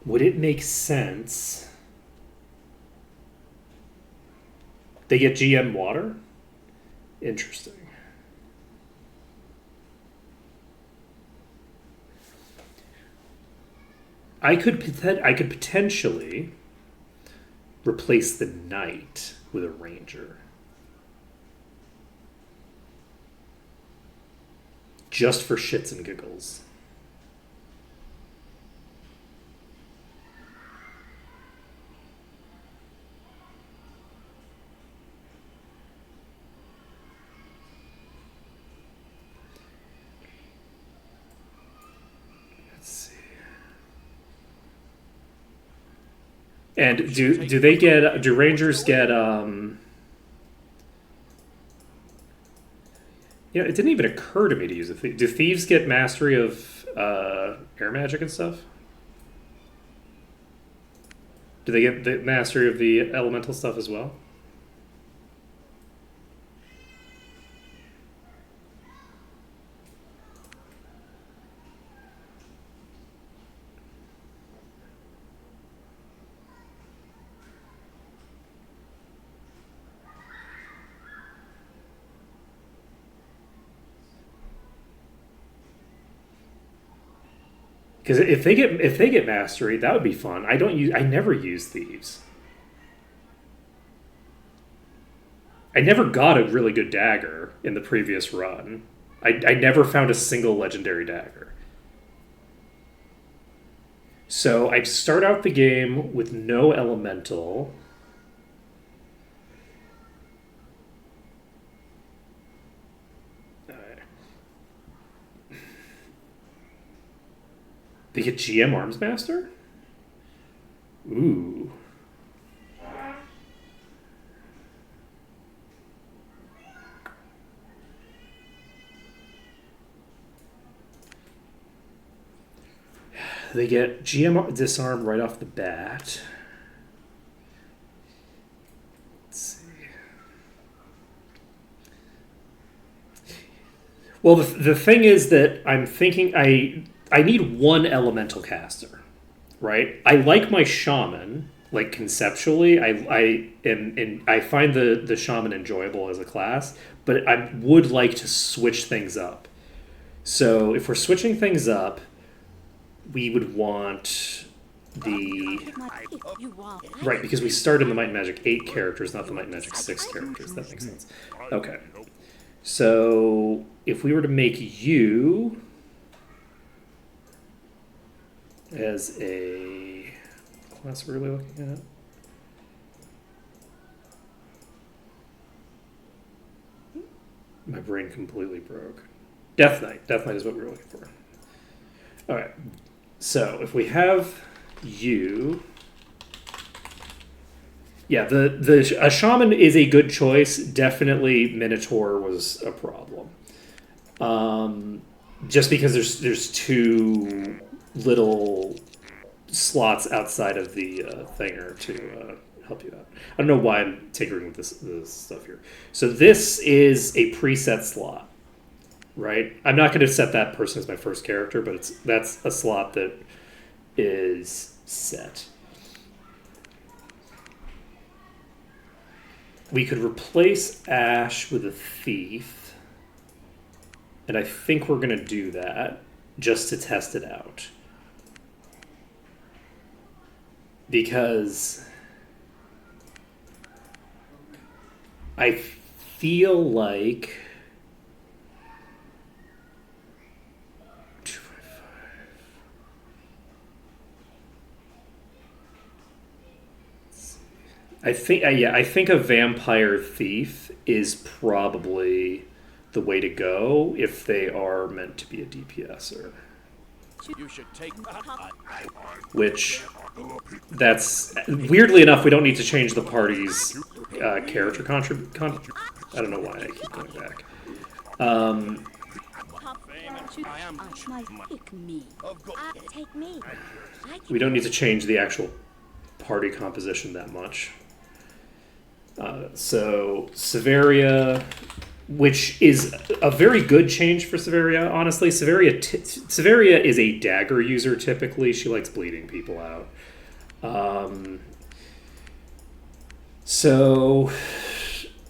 Speaker 2: Would it make sense? They get GM water? Interesting. I could potentially replace the knight with a ranger. Just for shits and giggles. And do rangers get it didn't even occur to me to use a thief. Do thieves get mastery of air magic and stuff? Do they get the mastery of the elemental stuff as well? Because if they get mastery, that would be fun. I never use thieves. I never got a really good dagger in the previous run. I never found a single legendary dagger. So I start out the game with no elemental. They get GM Arms Master? Ooh. They get GM Disarm right off the bat. Let's see. Well, the thing is that I'm thinking I need one elemental caster, right? I like my shaman, like conceptually. I find the shaman enjoyable as a class, but I would like to switch things up. So if we're switching things up, we would want right, because we start in the Might and Magic 8 characters, not the Might and Magic 6 characters. That makes sense. Okay. So if we were to make you as a class we're really looking at. My brain completely broke. Death Knight. Death Knight is what we were looking for. All right. So if we have you Yeah, a shaman is a good choice. Definitely, Minotaur was a problem. Just because there's too little slots outside of the thinger to help you out. I don't know why I'm tinkering with this stuff here. So this is a preset slot, right? I'm not going to set that person as my first character, but that's a slot that is set. We could replace Ash with a thief, and I think we're going to do that just to test it out. Because I feel like I think a vampire thief is probably the way to go if they are meant to be a DPSer.
Speaker 3: You should take
Speaker 2: Which, that's weirdly enough, we don't need to change the party's character I don't know why I keep going back.
Speaker 4: Pick me. Take me.
Speaker 2: We don't need to change the actual party composition that much. So Severia, which is a very good change for Severia, honestly. Severia is a dagger user typically. She likes bleeding people out. So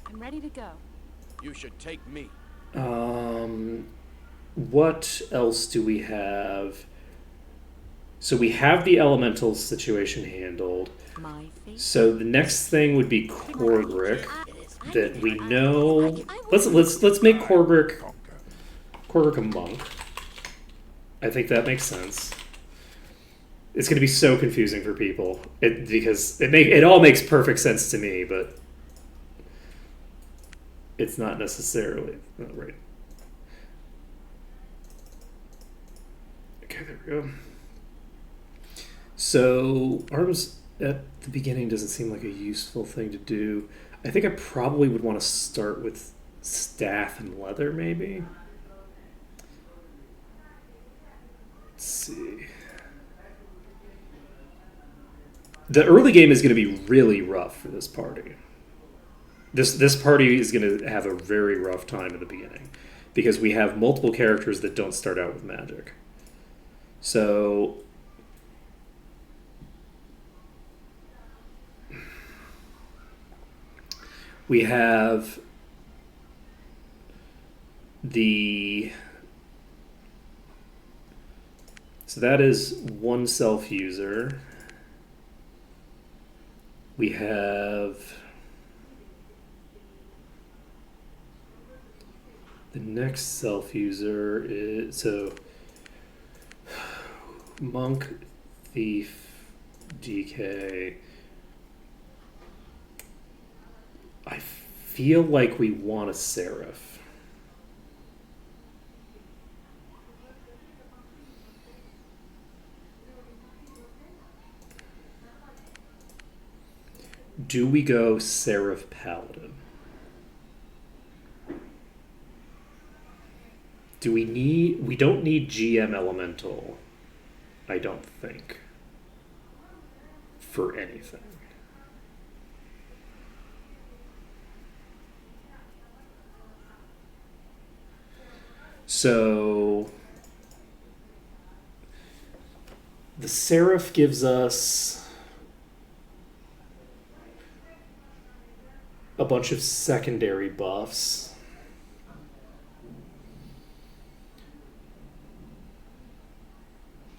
Speaker 4: I'm ready to go.
Speaker 3: You should take me.
Speaker 2: what else do we have? So we have the elemental situation handled.
Speaker 4: My face.
Speaker 2: So the next thing would be Korgrick, that we know. Let's make Korgrick a monk. I think that makes sense. It's going to be so confusing for people because it all makes perfect sense to me, but it's not necessarily right. Okay, there we go. So arms at the beginning doesn't seem like a useful thing to do. I think I probably would want to start with staff and leather, maybe. Let's see. The early game is going to be really rough for this party. This party is going to have a very rough time at the beginning because we have multiple characters that don't start out with magic. So we have so that is one self-user. We have the next self-user is so monk, thief, DK. I feel like we want a seraph. Do we go seraph paladin? We don't need GM elemental, I don't think, for anything. So the seraph gives us a bunch of secondary buffs.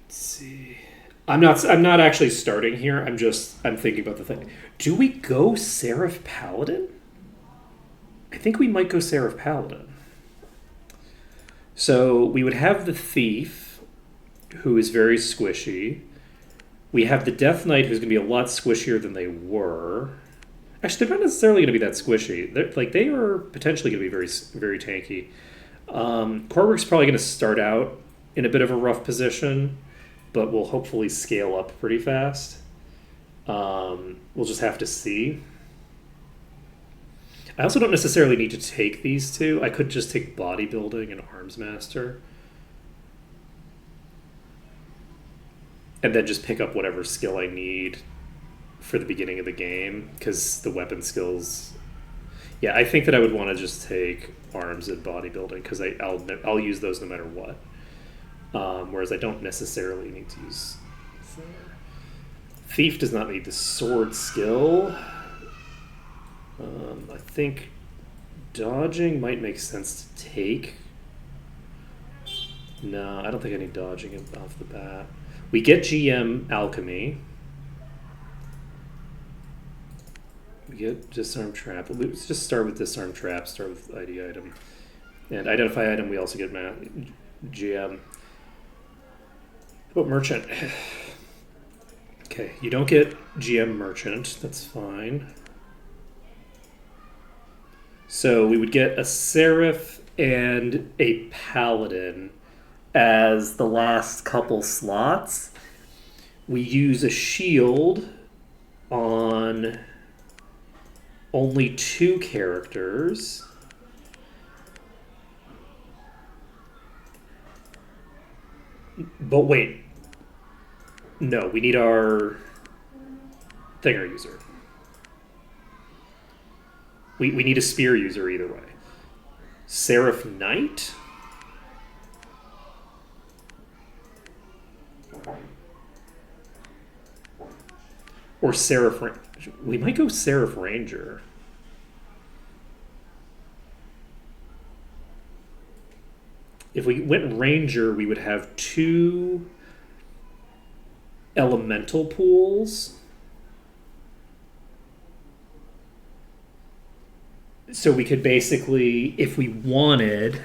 Speaker 2: Let's see. I'm not actually starting here. I'm thinking about the thing. Do we go Seraph Paladin? I think we might go Seraph Paladin. So we would have the Thief, who is very squishy. We have the Death Knight, who's going to be a lot squishier than they were. Actually, they're not necessarily going to be that squishy. They are potentially going to be very, very tanky. Korgrick's probably going to start out in a bit of a rough position, but will hopefully scale up pretty fast. We'll just have to see. I also don't necessarily need to take these two. I could just take bodybuilding and arms master. And then just pick up whatever skill I need for the beginning of the game, because the weapon skills. Yeah, I think that I would want to just take arms and bodybuilding, because I'll use those no matter what. Whereas I don't necessarily need to use. Thief does not need the sword skill. I think dodging might make sense to take. No, I don't think I need dodging off the bat. We get GM alchemy. We get disarm trap. Let's just start with disarm trap. Start with ID item, and identify item. We also get GM. How about merchant? Okay, you don't get GM merchant. That's fine. So we would get a seraph and a paladin as the last couple slots. We use a shield on only 2 characters. But wait. No, we need our thinger user. We need a spear user either way. Seraph Knight? Or Seraph Ranger. We might go Seraph Ranger. If we went Ranger, we would have 2 elemental pools. So we could basically, if we wanted,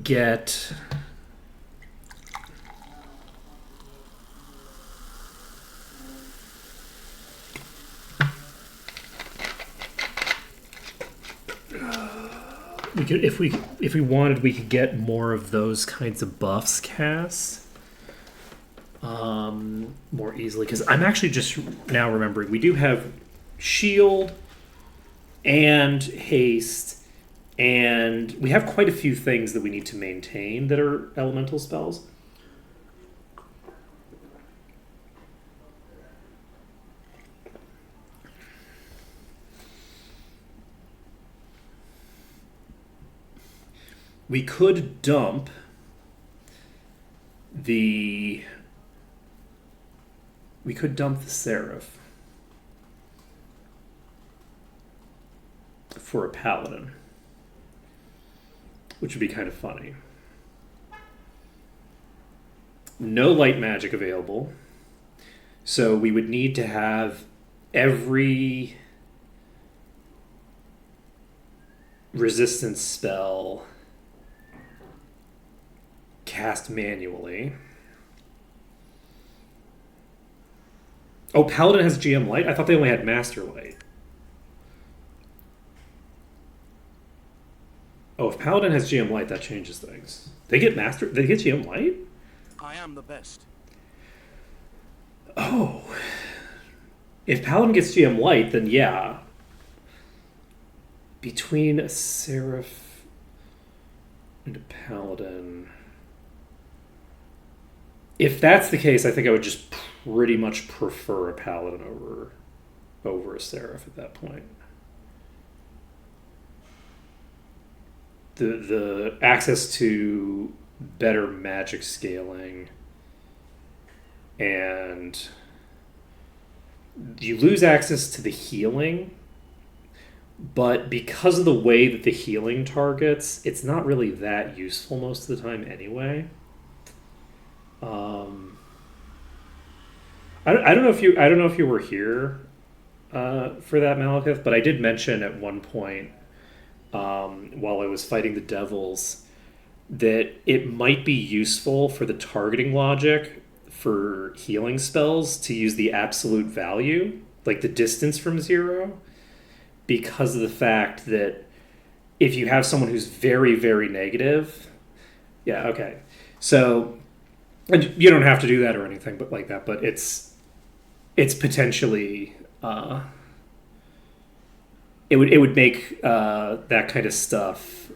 Speaker 2: get we could, if we wanted, we could get more of those kinds of buffs cast more easily, because I'm actually just now remembering we do have shield and haste, and we have quite a few things that we need to maintain that are elemental spells. We could dump the Seraph for a paladin, which would be kind of funny. No light magic available, so we would need to have every resistance spell cast manually. Oh, Paladin has GM Light? I thought they only had Master Light. Oh, if Paladin has GM Light, that changes things. They get GM Light?
Speaker 3: I am the best.
Speaker 2: Oh. If Paladin gets GM Light, then yeah. Between a Seraph and a Paladin. If that's the case, I think I would just pretty much prefer a Paladin over a Seraph at that point. The access to better magic scaling, and you lose access to the healing, but because of the way that the healing targets, it's not really that useful most of the time anyway. I don't know if you were here for that, Malekith, but I did mention at one point while I was fighting the devils that it might be useful for the targeting logic for healing spells to use the absolute value, like the distance from 0, because of the fact that if you have someone who's very, very negative, yeah, okay. So And you don't have to do that or anything, but like that. But it's potentially it would make that kind of stuff.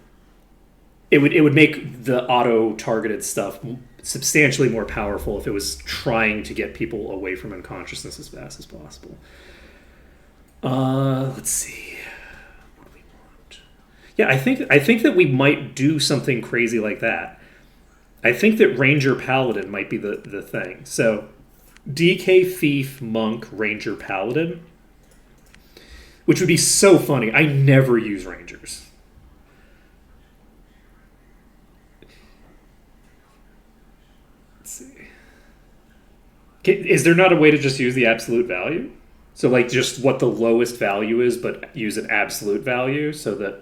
Speaker 2: It would make the auto targeted stuff substantially more powerful if it was trying to get people away from unconsciousness as fast as possible. Let's see. What do we want? Yeah, I think that we might do something crazy like that. I think that Ranger Paladin might be the thing. So DK Thief Monk Ranger Paladin, which would be so funny. I never use Rangers. Let's see. Is there not a way to just use the absolute value? So like just what the lowest value is, but use an absolute value so that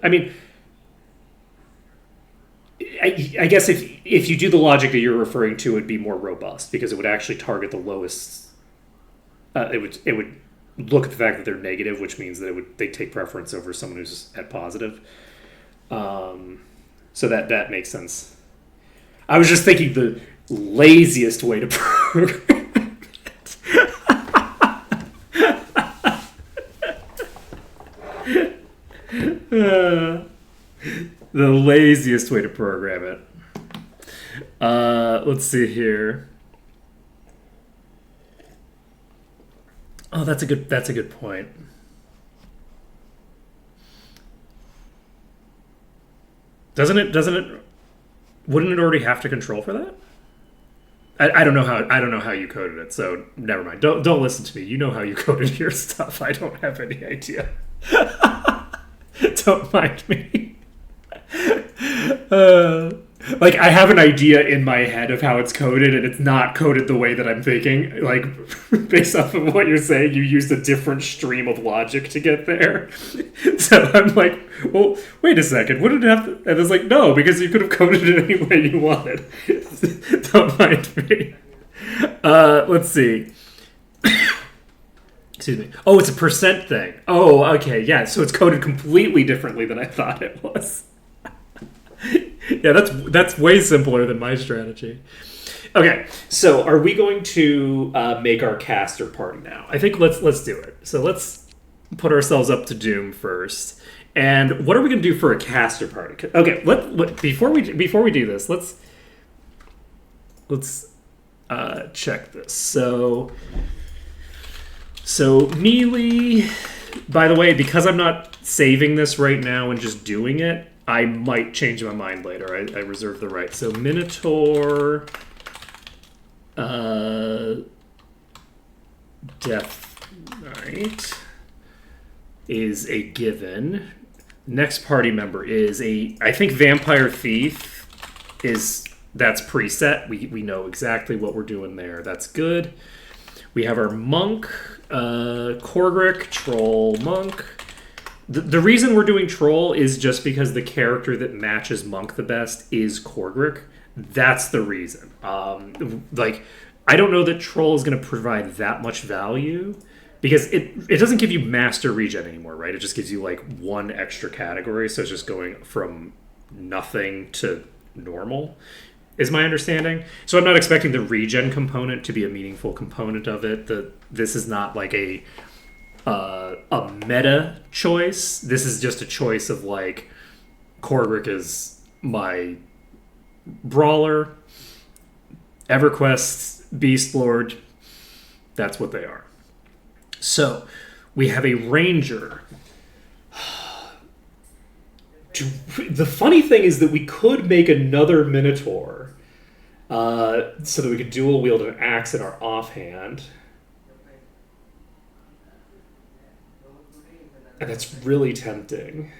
Speaker 2: I guess if you do the logic that you're referring to, it'd be more robust because it would actually target the lowest. It would look at the fact that they're negative, which means that they take preference over someone who's at positive. So that makes sense. I was just thinking the laziest way to program it. The laziest way to program it. Let's see here. Oh, that's a good point. Doesn't it wouldn't it already have to control for that? I don't know how you coded it, so never mind. Don't listen to me. You know how you coded your stuff. I don't have any idea. Don't mind me. Like I have an idea in my head of how it's coded, and it's not coded the way that I'm thinking. Like based off of what you're saying, you used a different stream of logic to get there. So I'm like, well, wait a second, wouldn't it have to? And it's like, no, because you could have coded it any way you wanted. Don't mind me. Let's see. Excuse me. Oh, it's a percent thing. Oh, okay, yeah. So it's coded completely differently than I thought it was. Yeah, that's way simpler than my strategy. Okay, so are we going to make our caster party now? I think let's do it. So let's put ourselves up to Doom first. And what are we going to do for a caster party? Okay, before we do this, let's check this. So melee. By the way, because I'm not saving this right now and just doing it, I might change my mind later. I reserve the right. So Minotaur, Death Knight is a given. Next party member is I think Vampire Thief that's preset. We know exactly what we're doing there. That's good. We have our monk, Korgrick, troll, monk. The reason we're doing troll is just because the character that matches monk the best is Korgrick. That's the reason. Like, I don't know that troll is going to provide that much value because it doesn't give you master regen anymore, right? It just gives you like one extra category, so it's just going from nothing to normal, is my understanding. So I'm not expecting the regen component to be a meaningful component of it. This is not like a meta choice. This is just a choice of like Korgrick is my brawler, EverQuest, Beast Lord. That's what they are. So we have a ranger. The funny thing is that we could make another Minotaur so that we could dual wield an axe in our offhand. And that's really tempting.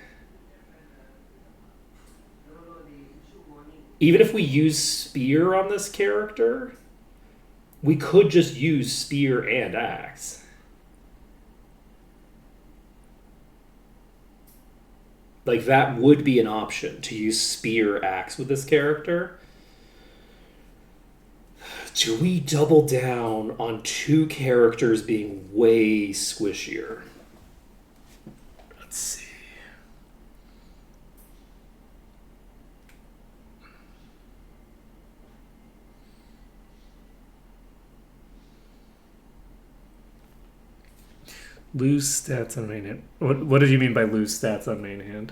Speaker 2: Even if we use spear on this character, we could just use spear and axe. Like, that would be an option, to use spear axe with this character. Do we double down on two characters being way squishier? Let's see. Lose stats on main hand. What did you mean by lose stats on main hand?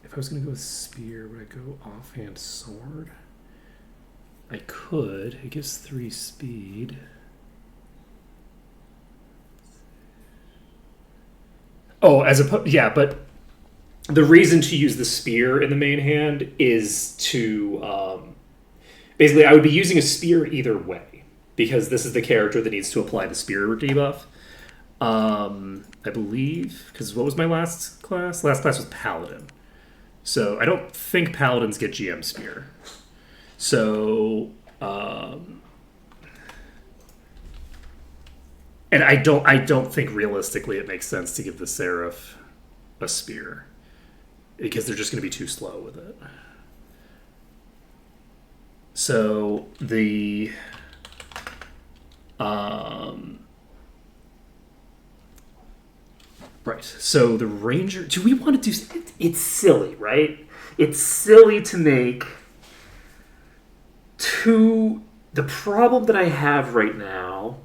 Speaker 2: If I was going to go with spear, would I go offhand sword? I could. It gives 3 speed. Oh, yeah, but the reason to use the spear in the main hand is to basically I would be using a spear either way because this is the character that needs to apply the spear debuff. I believe because what was my last class? Last class was paladin, so I don't think paladins get GM spear. So and I don't think realistically it makes sense to give the Seraph a spear because they're just going to be too slow with it. So the right. So the ranger. Do we want to do? It's silly, right? It's silly to make two. The problem that I have right now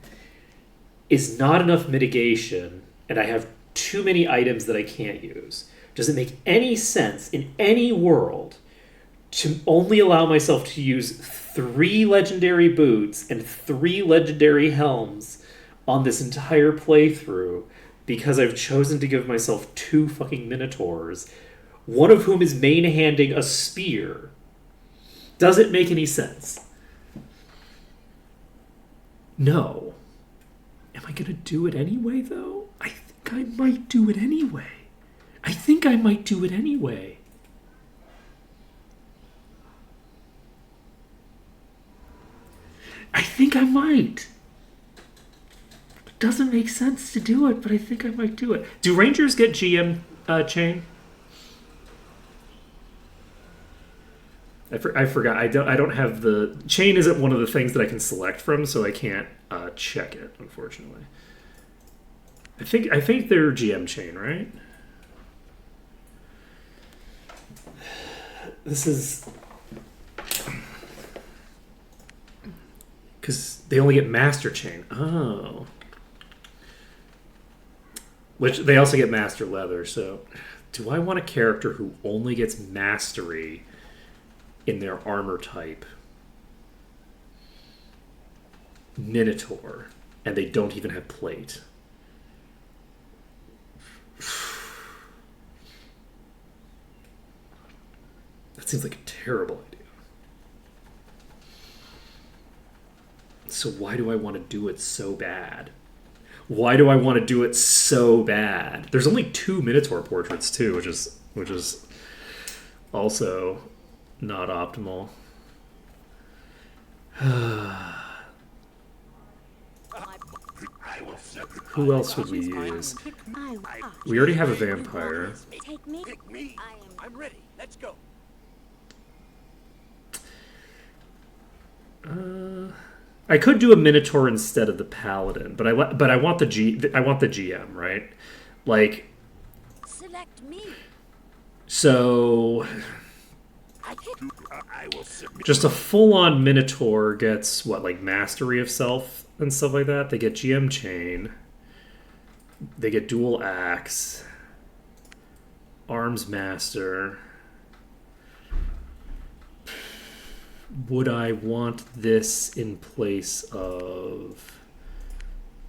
Speaker 2: is not enough mitigation, and I have too many items that I can't use. Does it make any sense in any world to only allow myself to use 3 legendary boots and 3 legendary helms on this entire playthrough because I've chosen to give myself 2 fucking minotaurs, one of whom is main-handing a spear? Does it make any sense? No. Am I going to do it anyway, though? I think I might do it anyway. I think I might It doesn't make sense to do it, but I think I might do it. Do Rangers get GM chain? I forgot. I don't have the chain. Isn't one of the things that I can select from, so I can't check it. Unfortunately, I think they're GM chain, right? This is because they only get master chain. Oh, which they also get master leather. So, do I want a character who only gets mastery in their armor type, Minotaur, and they don't even have plate? That seems like a terrible idea. So why do I want to do it so bad? Why do I want to do it so bad? There's only 2 Minotaur portraits too, which is also not optimal. Who else would we use? We already have a vampire.
Speaker 4: Take me.
Speaker 3: Pick me. I'm ready. Let's go.
Speaker 2: I could do a Minotaur instead of the Paladin, but I want the GM, right? Like,
Speaker 4: Select me.
Speaker 2: so
Speaker 3: I will submit.
Speaker 2: just a full-on Minotaur gets what, like mastery of self and stuff like that. They get GM chain. They get dual axe, arms master. Would I want this in place of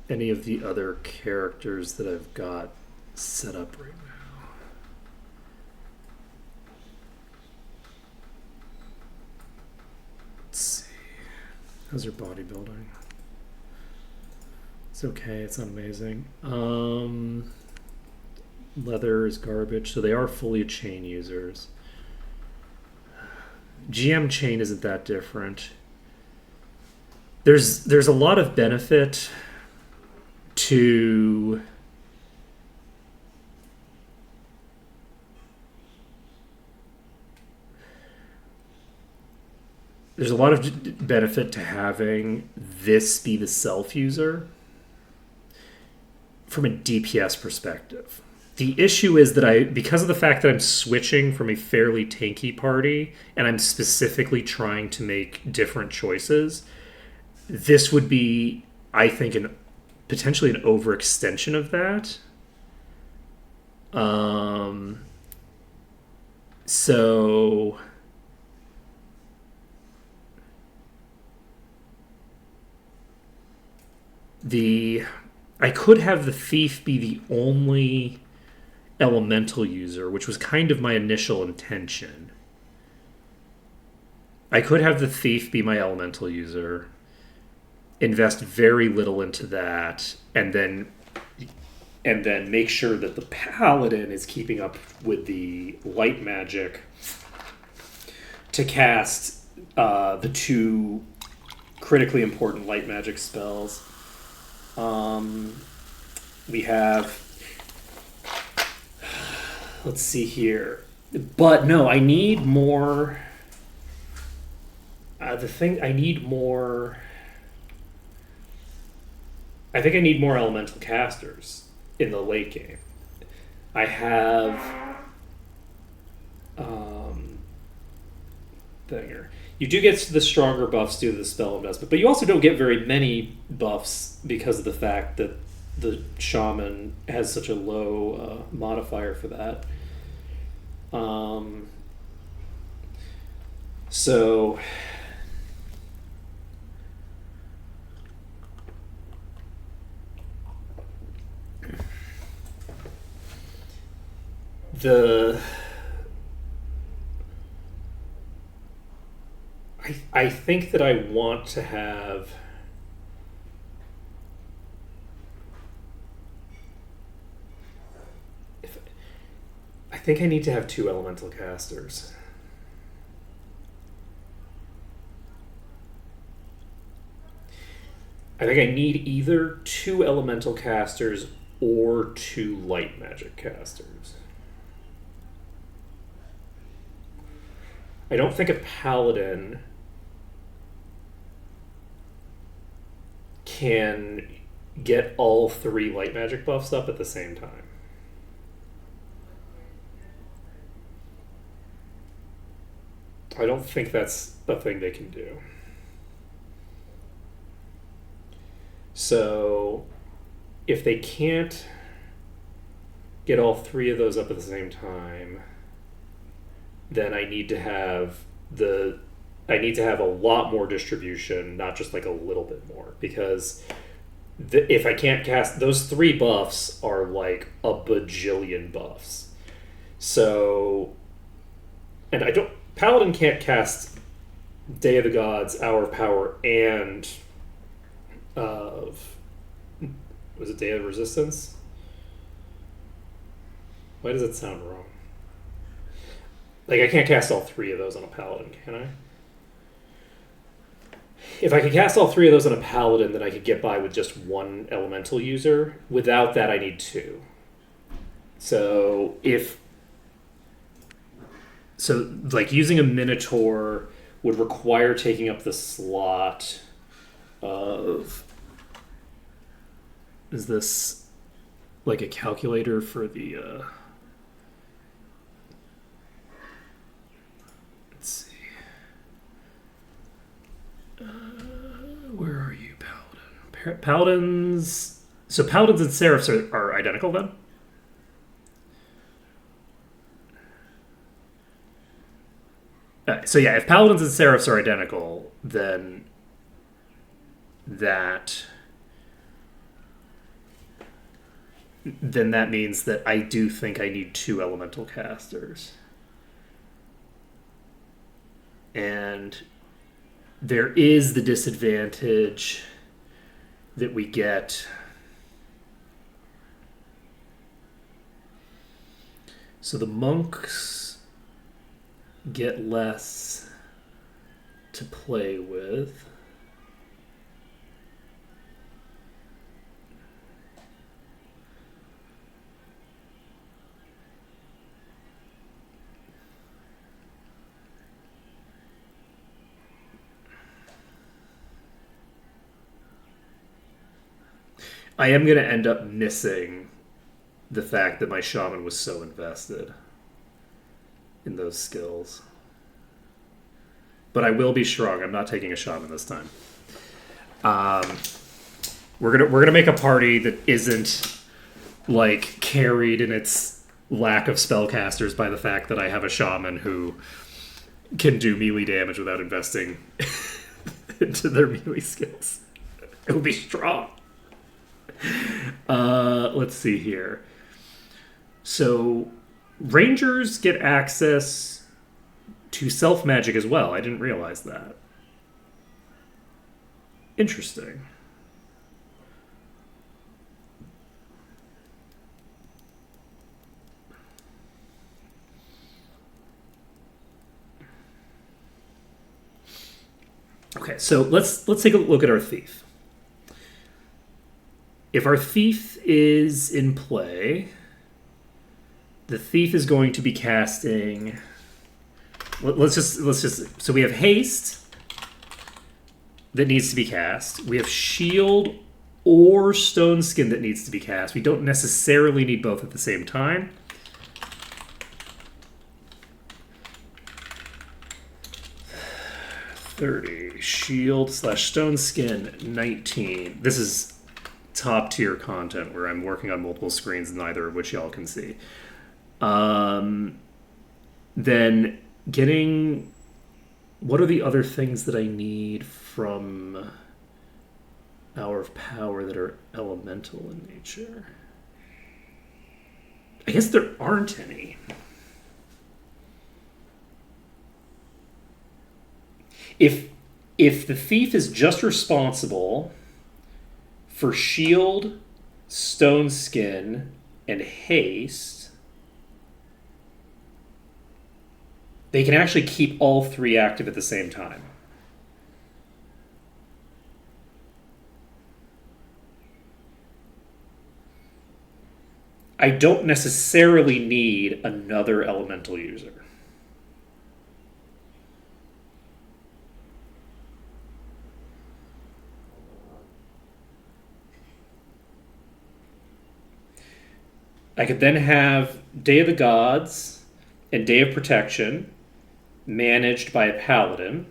Speaker 2: any of the other characters that I've got set up right now? Let's see. How's your bodybuilding? It's okay. It's not amazing. Leather is garbage. So they are fully chain users. GM chain isn't that different. There's a lot of benefit to having this be the self user from a DPS perspective. The issue is that because of the fact that I'm switching from a fairly tanky party and I'm specifically trying to make different choices, this would be I think, potentially an overextension of that. So I could have the thief be the only elemental user, which was kind of my initial intention. I could have the thief be my elemental user, invest very little into that, and then make sure that the paladin is keeping up with the light magic to cast the two critically important light magic spells. We have, let's see here, but no, I need more. I think I need more elemental casters in the late game. I have Thinger. You do get the stronger buffs due to the spell investment, but you also don't get very many buffs because of the fact that the shaman has such a low modifier for that. So I think that I want to have I think I need to have 2 elemental casters. I think I need either 2 elemental casters or 2 light magic casters. I don't think a paladin can get all 3 light magic buffs up at the same time. I don't think that's a thing they can do. So if they can't get all 3 of those up at the same time, then I need to have a lot more distribution, not just like a little bit more, because if I can't cast those 3 buffs are like a bajillion buffs. So, and Paladin can't cast Day of the Gods, Hour of Power, and was it Day of Resistance? Why does it sound wrong? Like, I can't cast all 3 of those on a paladin, can I? If I could cast all 3 of those on a paladin, then I could get by with just 1 elemental user. Without that, I need 2. So like, using a Minotaur would require taking up the slot of... Is this like a calculator for the... Let's see. Where are you, Paladin? Paladins... So Paladins and Seraphs are identical, then? So yeah, if Paladins and Seraphs are identical, then that means that I do think I need 2 elemental casters. And there is the disadvantage that we get. So the monks get less to play with. I am going to end up missing the fact that my shaman was so invested in those skills. But I will be strong. I'm not taking a shaman this time. We're gonna make a party that isn't like carried in its lack of spellcasters by the fact that I have a shaman who can do melee damage without investing into their melee skills. It will be strong. Let's see here. So rangers get access to self magic as well. I didn't realize that. Interesting. Okay, so let's take a look at our thief. If our thief is in play, the thief is going to be casting. Let's just. So we have haste that needs to be cast. We have shield or stone skin that needs to be cast. We don't necessarily need both at the same time. $30 shield / stone skin 19. This is top tier content where I'm working on multiple screens, neither of which y'all can see. Then getting, what are the other things that I need from Hour of Power that are elemental in nature? I guess there aren't any. If the thief is just responsible for shield, stone skin, and haste, they can actually keep all three active at the same time. I don't necessarily need another elemental user. I could then have Day of the Gods and Day of Protection managed by a paladin.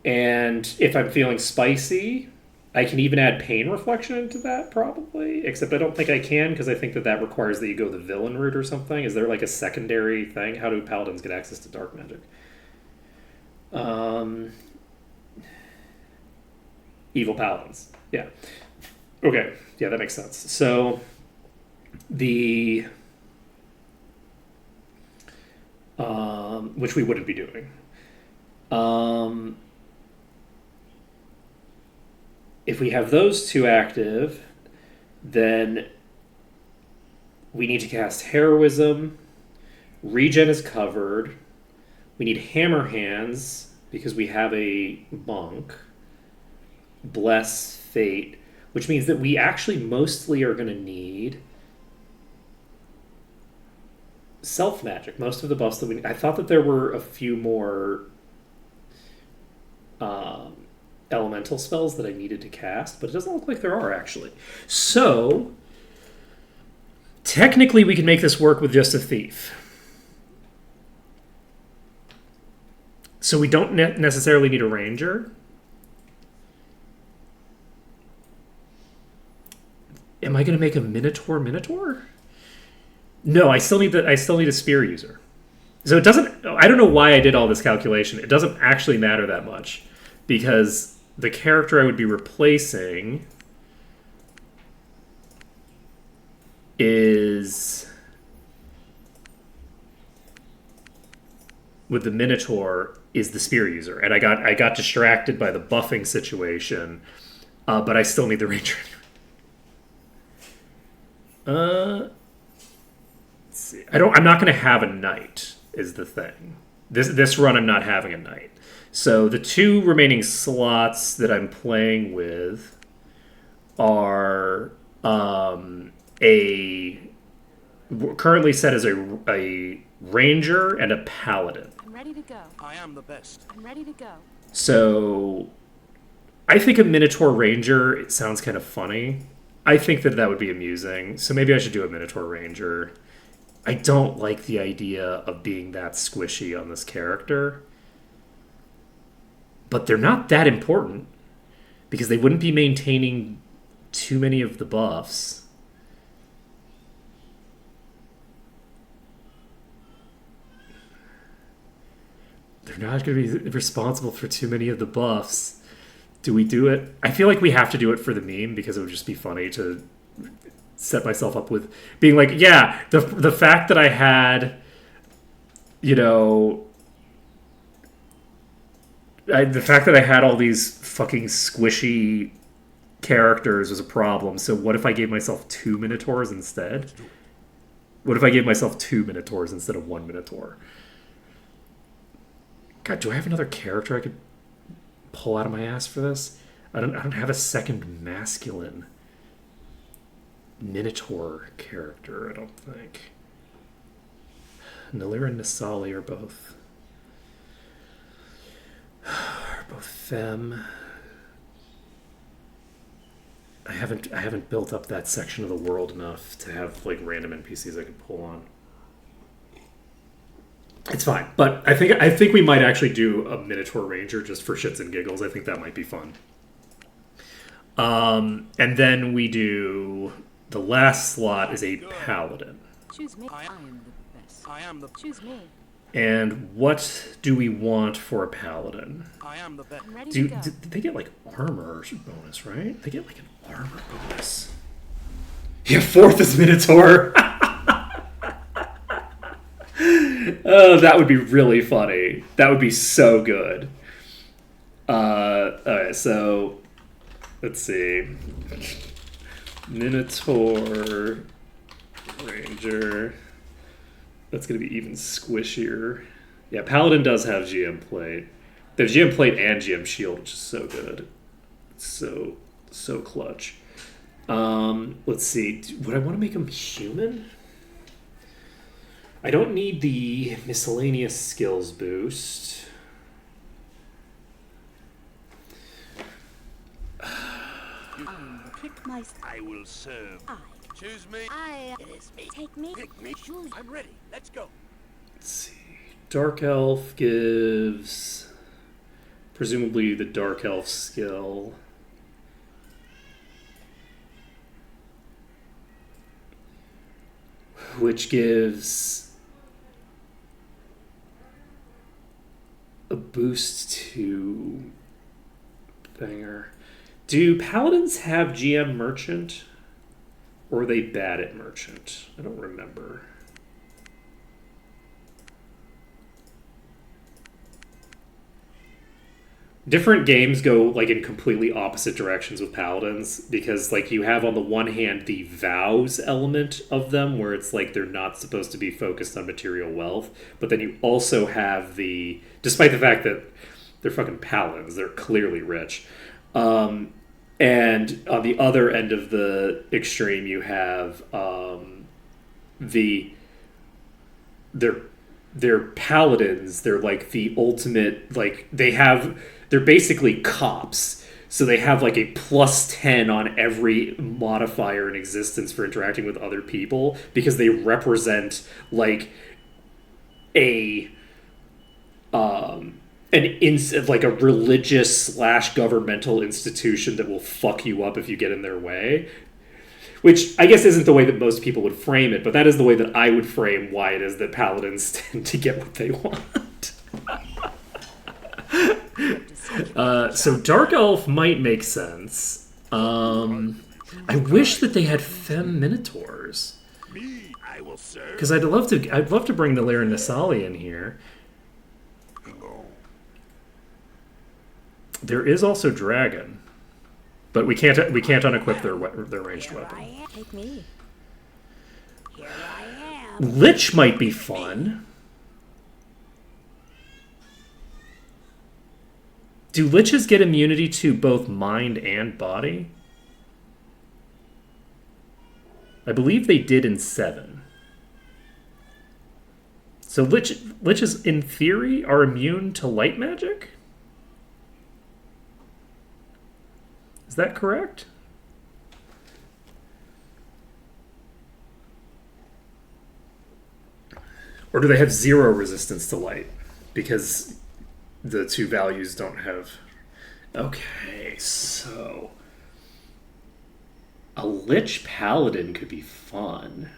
Speaker 2: And if I'm feeling spicy, I can even add Pain Reflection into that, probably. Except I don't think I can, because I think that requires that you go the villain route or something. Is there like a secondary thing? How do paladins get access to dark magic? Evil paladins. Yeah. Okay. Yeah, that makes sense. So the which we wouldn't be doing. If we have those two active, then we need to cast Heroism. Regen is covered. We need Hammer Hands because we have a monk. Bless, Fate, which means that we actually mostly are going to need self magic. Most of the buffs that we need. I thought that there were a few more elemental spells that I needed to cast, but it doesn't look like there are actually. So technically we can make this work with just a thief. So we don't necessarily need a ranger. Am I going to make a Minotaur? No, I still need a spear user. So it doesn't. I don't know why I did all this calculation. It doesn't actually matter that much because the character I would be replacing is with the Minotaur is the spear user, and I got distracted by the buffing situation, but I still need the ranger. Let's see. I'm not going to have a knight. Is the thing. This run, I'm not having a knight. So the two remaining slots that I'm playing with are currently set as a ranger and a paladin.
Speaker 4: I'm ready to go.
Speaker 3: I am the best.
Speaker 4: I'm ready to go.
Speaker 2: So I think a Minotaur Ranger, it sounds kind of funny. I think that would be amusing. So maybe I should do a Minotaur Ranger. I don't like the idea of being that squishy on this character. but they're not that important because they wouldn't be maintaining too many of the buffs. They're not going to be responsible for too many of the buffs. Do we do it? I feel like we have to do it for the meme because it would just be funny to set myself up with being like, yeah, the fact that I had, you know, the fact that I had all these fucking squishy characters was a problem. So what if I gave myself 2 Minotaurs instead? What if I gave myself 2 Minotaurs instead of 1 Minotaur? God, do I have another character I could pull out of my ass for this? I don't have a second masculine Minotaur character, I don't think. Nalir and Nisali are both femme. I haven't built up that section of the world enough to have like random NPCs I could pull on. It's fine, but I think we might actually do a Minotaur Ranger just for shits and giggles. I think that might be fun. And then we do the last slot is a Paladin.
Speaker 5: Choose me. I am the best.
Speaker 3: I am the.
Speaker 5: Choose me.
Speaker 2: And what do we want for a Paladin?
Speaker 3: I am the best.
Speaker 5: I'm ready
Speaker 2: Do
Speaker 5: to go.
Speaker 2: they get like armor bonus, right? They get like an armor bonus.
Speaker 1: Yeah, 4th is Minotaur.
Speaker 2: Oh, that would be really funny. That would be so good. Alright, so let's see. Minotaur Ranger. That's gonna be even squishier. Yeah, Paladin does have GM plate. They have GM plate and GM shield, which is so good. So clutch. Let's see. Would I want to make him human? I don't need the miscellaneous skills boost.
Speaker 4: Pick my.
Speaker 3: I will serve.
Speaker 4: I.
Speaker 3: Choose me.
Speaker 4: It is me. Take me.
Speaker 3: Pick me.
Speaker 4: Choose.
Speaker 3: I'm ready. Let's go.
Speaker 2: Let's see. Dark Elf gives presumably the Dark Elf skill. Which gives a boost to Banger. Do Paladins have GM Merchant? Or are they bad at Merchant? I don't remember. Different games go like in completely opposite directions with Paladins because like you have on the one hand the vows element of them where it's like they're not supposed to be focused on material wealth, but then you also have the, despite the fact that they're fucking Paladins, they're clearly rich. And on the other end of the extreme you have they're paladins. They're like the ultimate, like they're basically cops. So they have like a +10 on every modifier in existence for interacting with other people because they represent like like a religious / governmental institution that will fuck you up if you get in their way. Which I guess isn't the way that most people would frame it, but that is the way that I would frame why it is that paladins tend to get what they want. So Dark Elf might make sense. I wish that they had femme minotaurs.
Speaker 3: Me, I will serve.
Speaker 2: Because I'd love to bring the Lyra Nisali in here. There is also dragon. But we can't unequip their ranged
Speaker 4: Here
Speaker 2: weapon.
Speaker 4: I am. Take me. Here I am.
Speaker 2: Lich might be fun. Do liches get immunity to both mind and body? I believe they did in 7. So liches in theory are immune to light magic? Is that correct? Or do they have 0 resistance to light? Because the two values don't have... Okay, so... A Lich Paladin could be fun.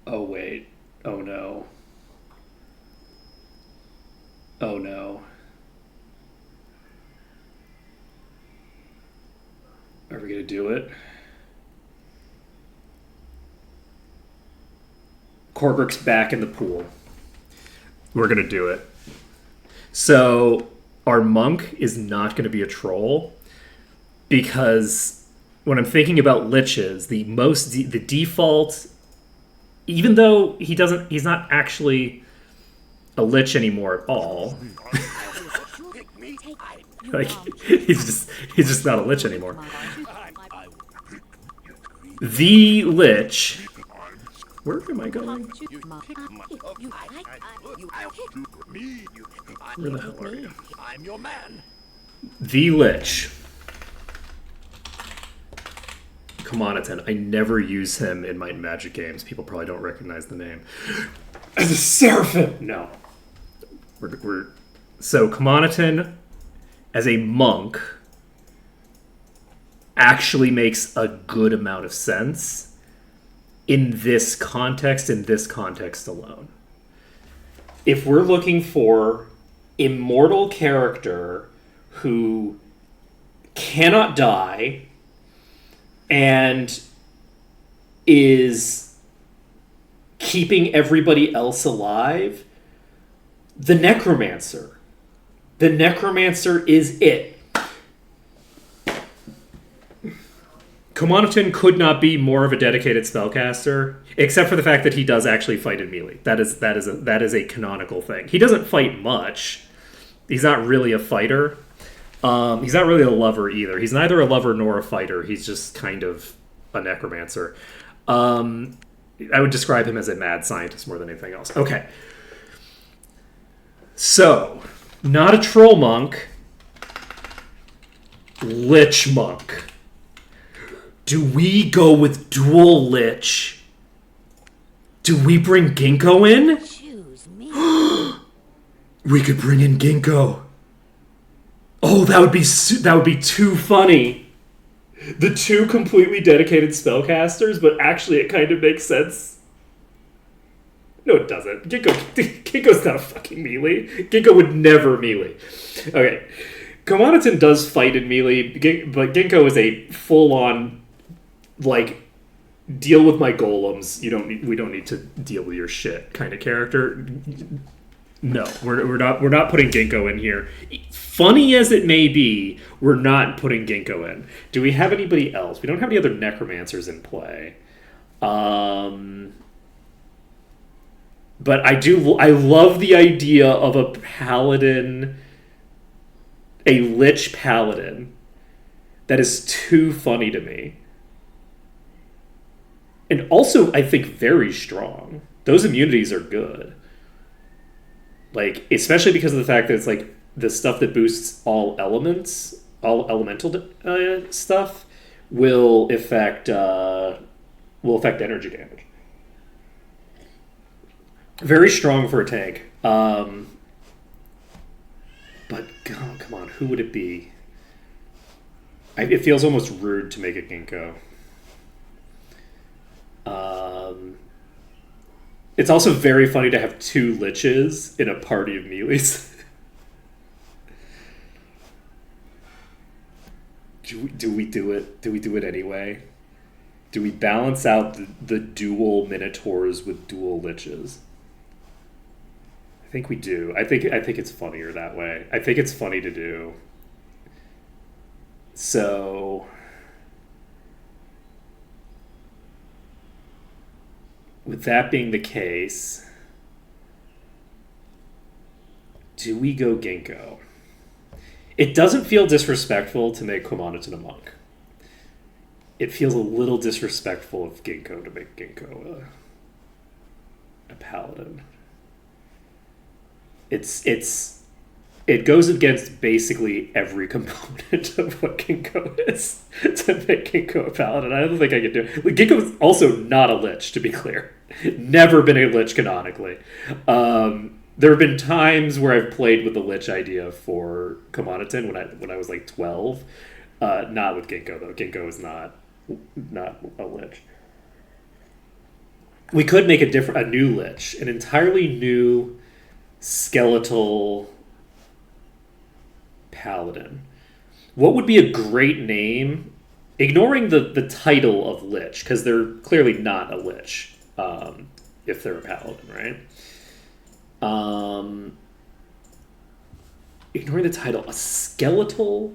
Speaker 2: Oh, wait. Oh, no. Oh, no. Are we gonna do it? Corbric's back in the pool. We're gonna do it. So, our monk is not gonna be a troll, because when I'm thinking about liches, the default, even though he's not actually a lich anymore at all. Like, he's just not a lich anymore. The lich. Where am I going? Where the hell are you?
Speaker 3: I'm your man.
Speaker 2: The lich. Kamanaten. I never use him in my Magic games. People probably don't recognize the name. As a seraphim! No. So Kamanaten, as a monk, actually makes a good amount of sense in this context alone. If we're looking for immortal character who cannot die and is keeping everybody else alive, the Necromancer. The Necromancer is it. Kamanaten could not be more of a dedicated spellcaster, except for the fact that he does actually fight in melee. That is a canonical thing. He doesn't fight much. He's not really a fighter. He's not really a lover either. He's neither a lover nor a fighter. He's just kind of a necromancer. I would describe him as a mad scientist more than anything else. Okay. So, not a troll monk. Lich monk. Do we go with dual lich? Do we bring Ginkgo in?
Speaker 4: Choose me.
Speaker 2: We could bring in Ginkgo. Oh, that would be too funny. The two completely dedicated spellcasters, but actually it kind of makes sense. No, it doesn't. Ginkgo's not a fucking melee. Ginkgo would never melee. Okay. Kamanaten does fight in melee, but Ginkgo is a full-on, like, deal with my golems. We don't need to deal with your shit kind of character. No, we're not putting Ginkgo in here. Funny as it may be, we're not putting Ginkgo in. Do we have anybody else? We don't have any other necromancers in play. But I love the idea of a paladin, a lich paladin, that is too funny to me. And also, I think, very strong. Those immunities are good. Like, especially because of the fact that it's like the stuff that boosts all elements, all elemental stuff, will affect energy damage. Very strong for a tank. But oh, come on, who would it be? It feels almost rude to make it Ginkgo. It's also very funny to have two liches in a party of melees. Do we do it? Do we do it anyway? Do we balance out the dual minotaurs with dual liches? I think we do. I think it's funnier that way. I think it's funny to do. So, with that being the case, do we go Ginkgo? It doesn't feel disrespectful to make Kamanaten a monk. It feels a little disrespectful of Ginkgo to make Ginkgo a paladin. It's it goes against basically every component of what Ginkgo is to make Ginkgo a paladin. I don't think I can do it. Like, Ginkgo is also not a lich, to be clear. Never been a lich canonically. There have been times where I've played with the lich idea for Commonoton when I was like 12. Not with Ginkgo though. Ginkgo is not a lich. We could make a new lich, an entirely new skeletal paladin. What would be a great name? Ignoring the title of lich, because they're clearly not a lich if they're a paladin, right? Ignoring the title, a skeletal.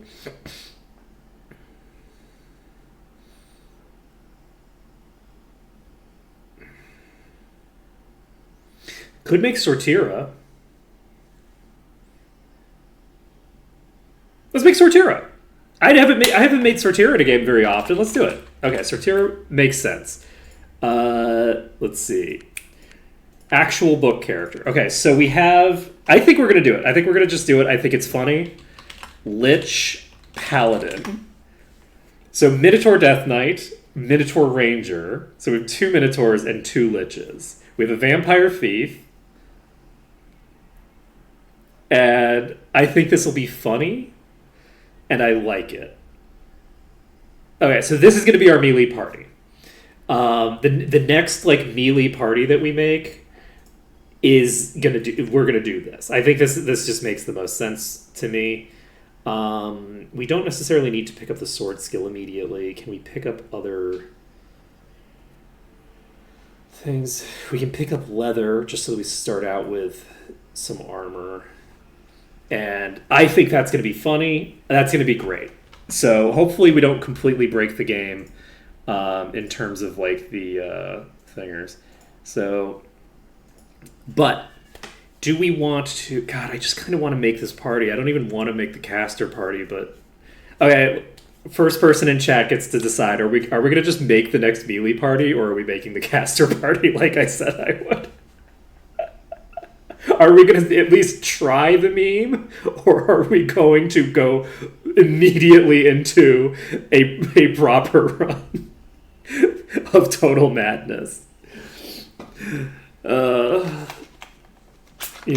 Speaker 2: Could make Sortira. Let's make Sortira. I haven't made Sortira in a game very often. Let's do it. Okay, Sortira makes sense. Let's see. Actual book character. Okay, so we have... I think we're going to do it. I think we're going to just do it. I think it's funny. Lich Paladin. So Minotaur Death Knight, Minotaur Ranger. So we have 2 Minotaurs and 2 Liches. We have a Vampire Thief. And I think this will be funny. And I like it. Okay, so this is going to be our melee party. The next like melee party that we make is we're gonna do this. I think this just makes the most sense to me. We don't necessarily need to pick up the sword skill immediately. Can we pick up other things? We can pick up leather just so that we start out with some armor. And I think that's going to be funny. That's going to be great. So hopefully we don't completely break the game in terms of like the thingers. So, but do we want to... God, I just kind of want to make this party. I don't even want to make the caster party, but... Okay, first person in chat gets to decide. Are we going to just make the next melee party, or are we making the caster party like I said I would? Are we going to at least try the meme, or are we going to go immediately into a proper run of total madness? You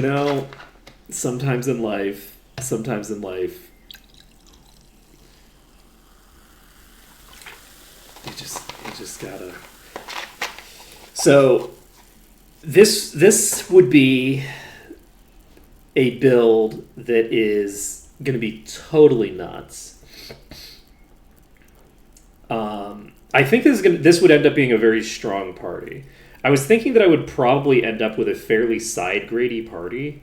Speaker 2: know, sometimes in life, you just gotta. So this would be a build that is going to be totally nuts. I think this would end up being a very strong party. I was thinking that I would probably end up with a fairly side-grady party.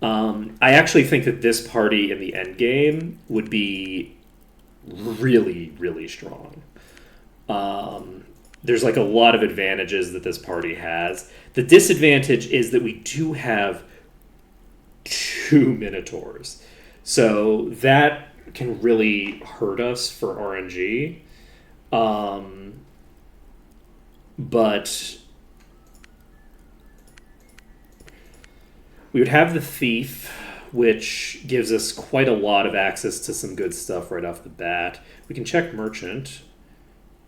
Speaker 2: I actually think that this party in the end game would be really, really strong. There's like a lot of advantages that this party has. The disadvantage is that we do have 2 Minotaurs. So that can really hurt us for RNG. But we would have the Thief, which gives us quite a lot of access to some good stuff right off the bat. We can check Merchant,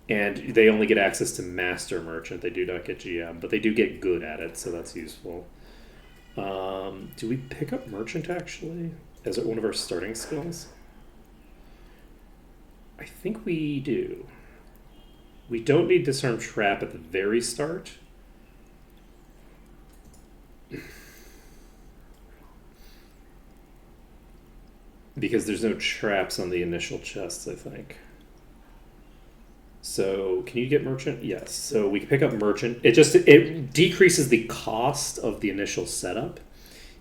Speaker 2: and they only get access to Master Merchant. They do not get GM, but they do get good at it, so that's useful. Do we pick up Merchant, actually, as one of our starting skills? I think we do. We don't need Disarm Trap at the very start. Because there's no traps on the initial chests, I think. So, can you get Merchant? Yes. So we can pick up Merchant. It decreases the cost of the initial setup.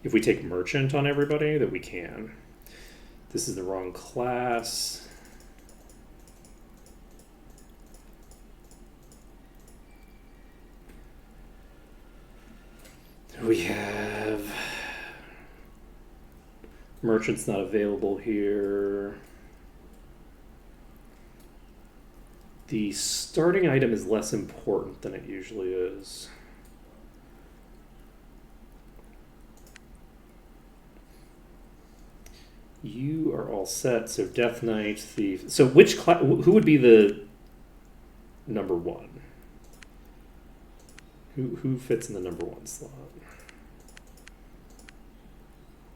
Speaker 2: If we take Merchant on everybody, that we can. This is the wrong class. We have... Merchant's not available here. The starting item is less important than it usually is. You are all set. So Death Knight, Thief. So which who would be the number one? Who fits in the number one slot?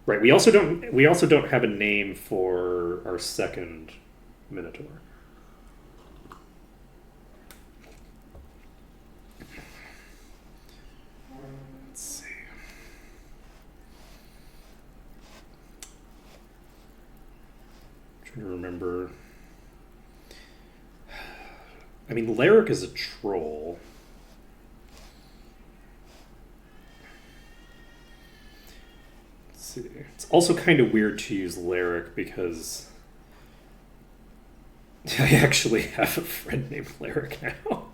Speaker 2: Right. We also don't have a name for our second Minotaur. Let's see. I'm trying to remember. I mean, Lyric is a troll. See. It's also kind of weird to use Lyric because I actually have a friend named Lyric now.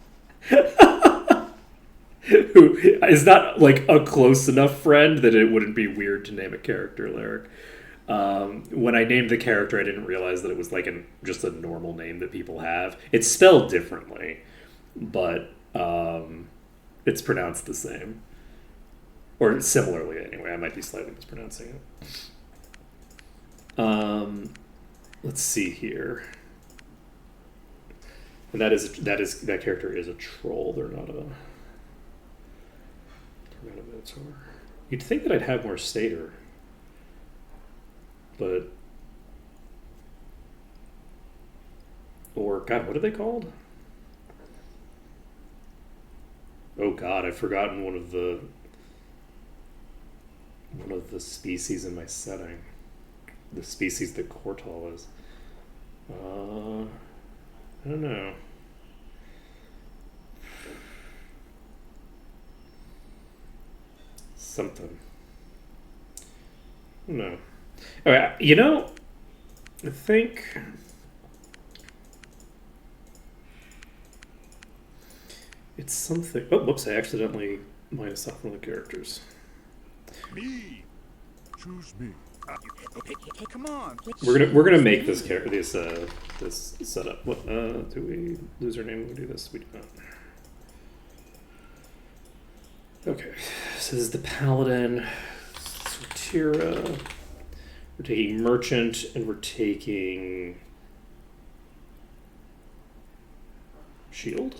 Speaker 2: Who is not like a close enough friend that it wouldn't be weird to name a character Lyric. When I named the character, I didn't realize that it was like just a normal name that people have. It's spelled differently, but it's pronounced the same. Or similarly, anyway. I might be slightly mispronouncing it. Let's see here. And that character is a troll. They're not a Minotaur. You'd think that I'd have more Satyr, but God, what are they called? Oh God, I've forgotten one of the species in my setting. The species that Cortal is. I don't know. Something. I don't know. All right, I think it's something. Oh, whoops! I accidentally minus off one of the characters.
Speaker 3: Me. Choose me. Hey, come on.
Speaker 2: We're gonna make this this setup. What do we lose our name when we do this? We do not. Okay, so this is the Paladin, Sortira. We're taking Merchant, and we're taking Shield.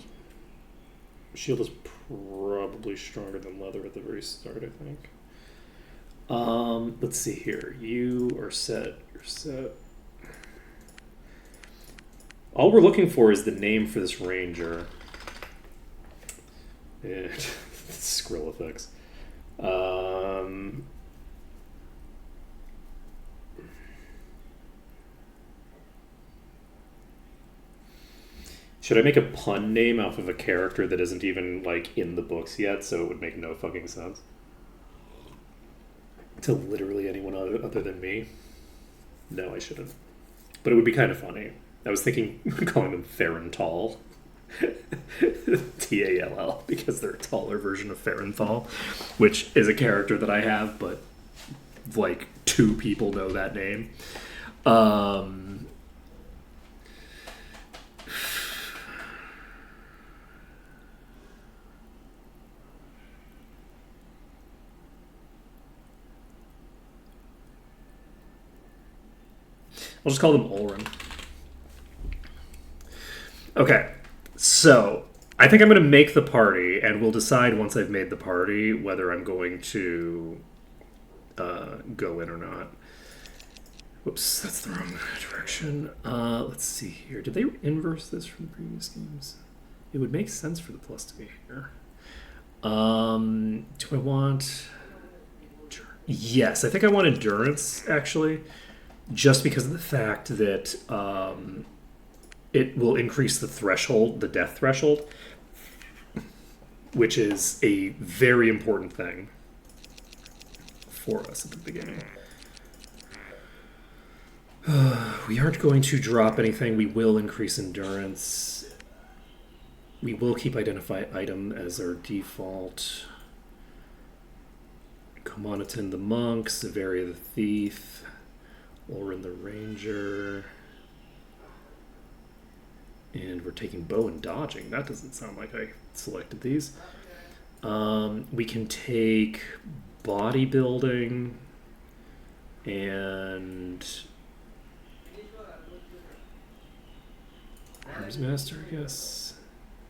Speaker 2: Shield is probably stronger than Leather at the very start, I think. Let's see here. You are set. You're set. All we're looking for is the name for this ranger. And Skrill effects. Should I make a pun name off of a character that isn't even like in the books yet, so it would make no fucking sense? To literally anyone other than me? No, I shouldn't. But it would be kind of funny. I was thinking calling them Farenthal. Tall, because they're a taller version of Farenthal, which is a character that I have, but like 2 people know that name. I'll just call them Ulrin. Okay, so I think I'm going to make the party, and we'll decide once I've made the party whether I'm going to go in or not. Whoops, that's the wrong direction. Let's see here. Did they inverse this from the previous games? It would make sense for the plus to be here. Do I want... Yes, I think I want Endurance, actually. Just because of the fact that it will increase the threshold, the death threshold, which is a very important thing for us at the beginning. We aren't going to drop anything. We will increase endurance. We will keep identify item as our default. Commonoton the monk, Severia the thief, Ulrin the ranger. And we're taking bow and dodging. That doesn't sound like I selected these. We can take bodybuilding and Arms Master, I guess.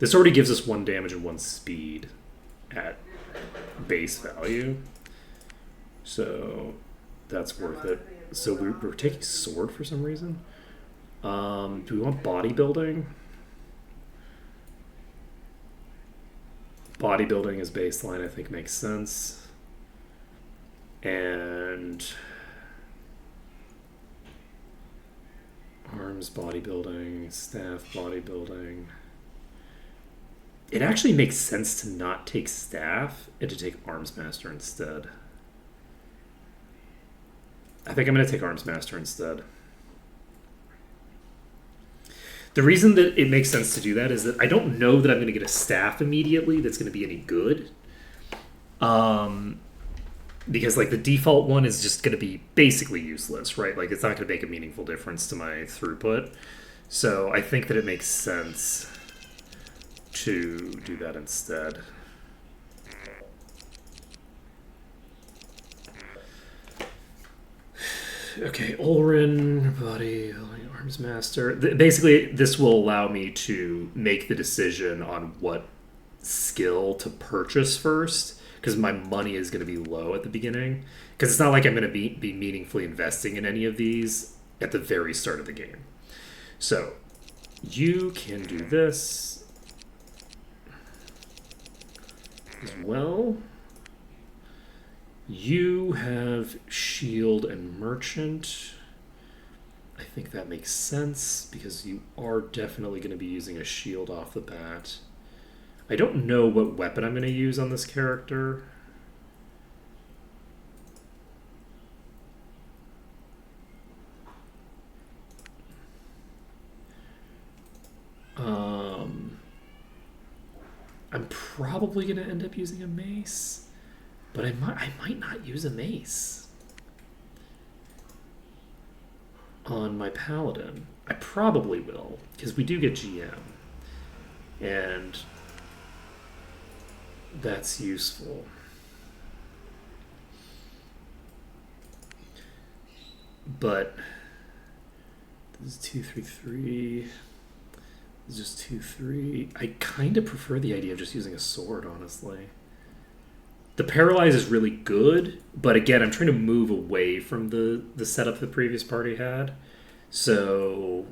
Speaker 2: This already gives us 1 damage and 1 speed at base value. So that's worth it. So we're taking sword for some reason. Do we want bodybuilding? Bodybuilding as baseline, I think, makes sense. And arms bodybuilding, staff bodybuilding. It actually makes sense to not take staff and to take arms master instead. I think I'm going to take arms master instead. The reason that it makes sense to do that is that I don't know that I'm going to get a staff immediately that's going to be any good. Because like the default one is just going to be basically useless, right? Like it's not going to make a meaningful difference to my throughput. So I think that it makes sense to do that instead. Okay, Ulrin, body, arms master. Basically, this will allow me to make the decision on what skill to purchase first, because my money is going to be low at the beginning. Because it's not like I'm going to be meaningfully investing in any of these at the very start of the game. So, you can do this as well. You have shield and merchant. I think that makes sense because you are definitely going to be using a shield off the bat. I don't know what weapon I'm going to use on this character. I'm probably going to end up using a mace. But I might not use a mace on my paladin. I probably will, because we do get GM. And that's useful. But this is 2-3-3. This is just 2-3. I kind of prefer the idea of just using a sword, honestly. The Paralyze is really good, but again, I'm trying to move away from the setup the previous party had. So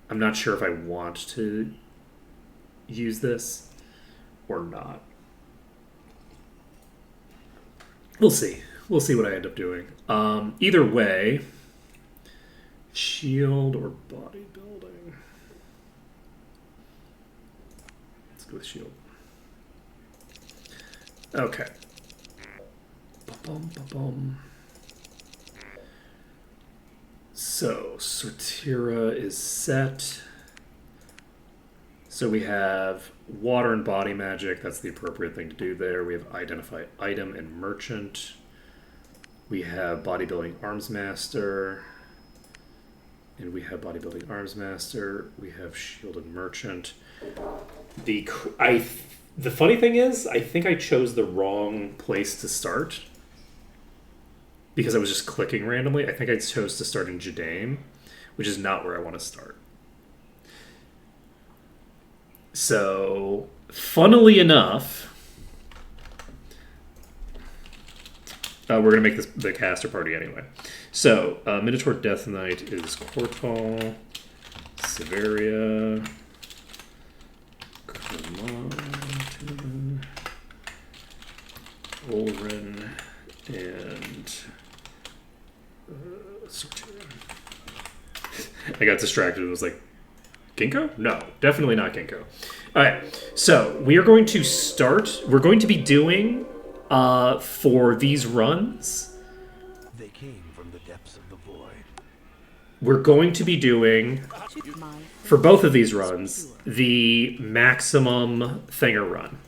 Speaker 2: I'm not sure if I want to use this or not. We'll see. We'll see what I end up doing. Either way, shield or bodybuilding. Let's go with shield. Okay. So, Sortira is set. So we have water and body magic. That's the appropriate thing to do there. We have identify item and merchant. We have bodybuilding arms master. And we have bodybuilding arms master. We have shield and merchant. The funny thing is, I think I chose the wrong place to start. Because I was just clicking randomly. I think I chose to start in Jadaim, which is not where I want to start. So, funnily enough, we're going to make this the caster party anyway. So, Minotaur Death Knight is Kortal, Severia, Kermonton, Ulrin, and I got distracted. It was like, Ginkgo? No, definitely not Ginkgo. All right, so we are going to start. We're going to be doing for these runs.
Speaker 3: They came from the depths of the void.
Speaker 2: We're going to be doing for both of these runs the maximum Thinger run.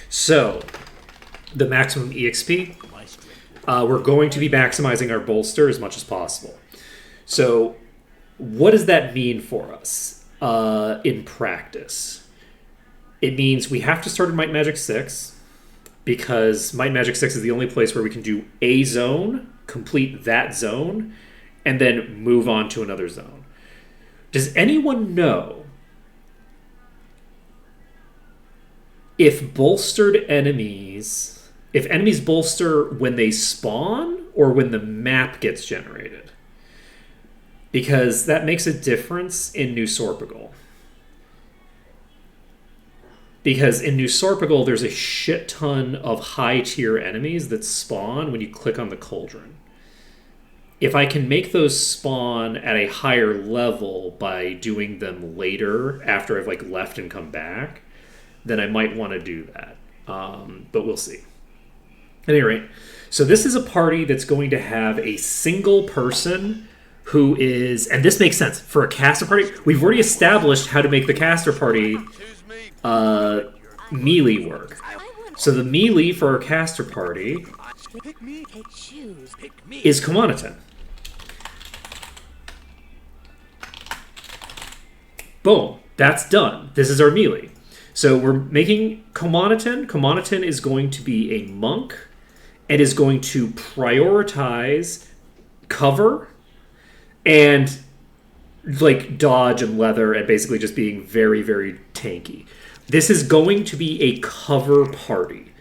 Speaker 2: So the maximum EXP. We're going to be maximizing our bolster as much as possible. So what does that mean for us in practice? It means we have to start in Might Magic 6 because Might Magic 6 is the only place where we can do a zone, complete that zone, and then move on to another zone. Does anyone know if bolstered enemies, if enemies bolster when they spawn or when the map gets generated, because that makes a difference in New Sorpigal. Because in New Sorpigal, there's a shit ton of high-tier enemies that spawn when you click on the cauldron. If I can make those spawn at a higher level by doing them later, after I've like left and come back, then I might want to do that. But we'll see. At any rate, so this is a party that's going to have a single person who is, and this makes sense, for a caster party, we've already established how to make the caster party melee work. So the melee for our caster party is Komanaten. Boom. That's done. This is our melee. So we're making Komanaten. Komanaten is going to be a monk and is going to prioritize cover and like dodge and leather and basically just being very, very tanky. This is going to be a cover party.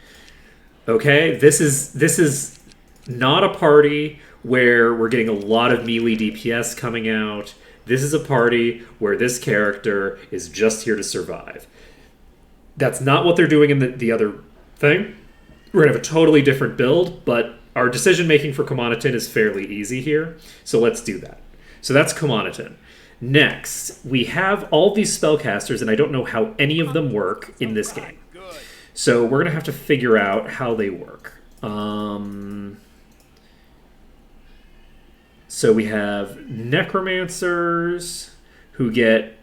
Speaker 2: Okay? This is not a party where we're getting a lot of melee DPS coming out. This is a party where this character is just here to survive. That's not what they're doing in the other thing. We're going to have a totally different build, but our decision-making for Komanaten is fairly easy here, so let's do that. So that's Komanaten. Next, we have all these spellcasters, and I don't know how any of them work in this game. So we're going to have to figure out how they work. So we have Necromancers who get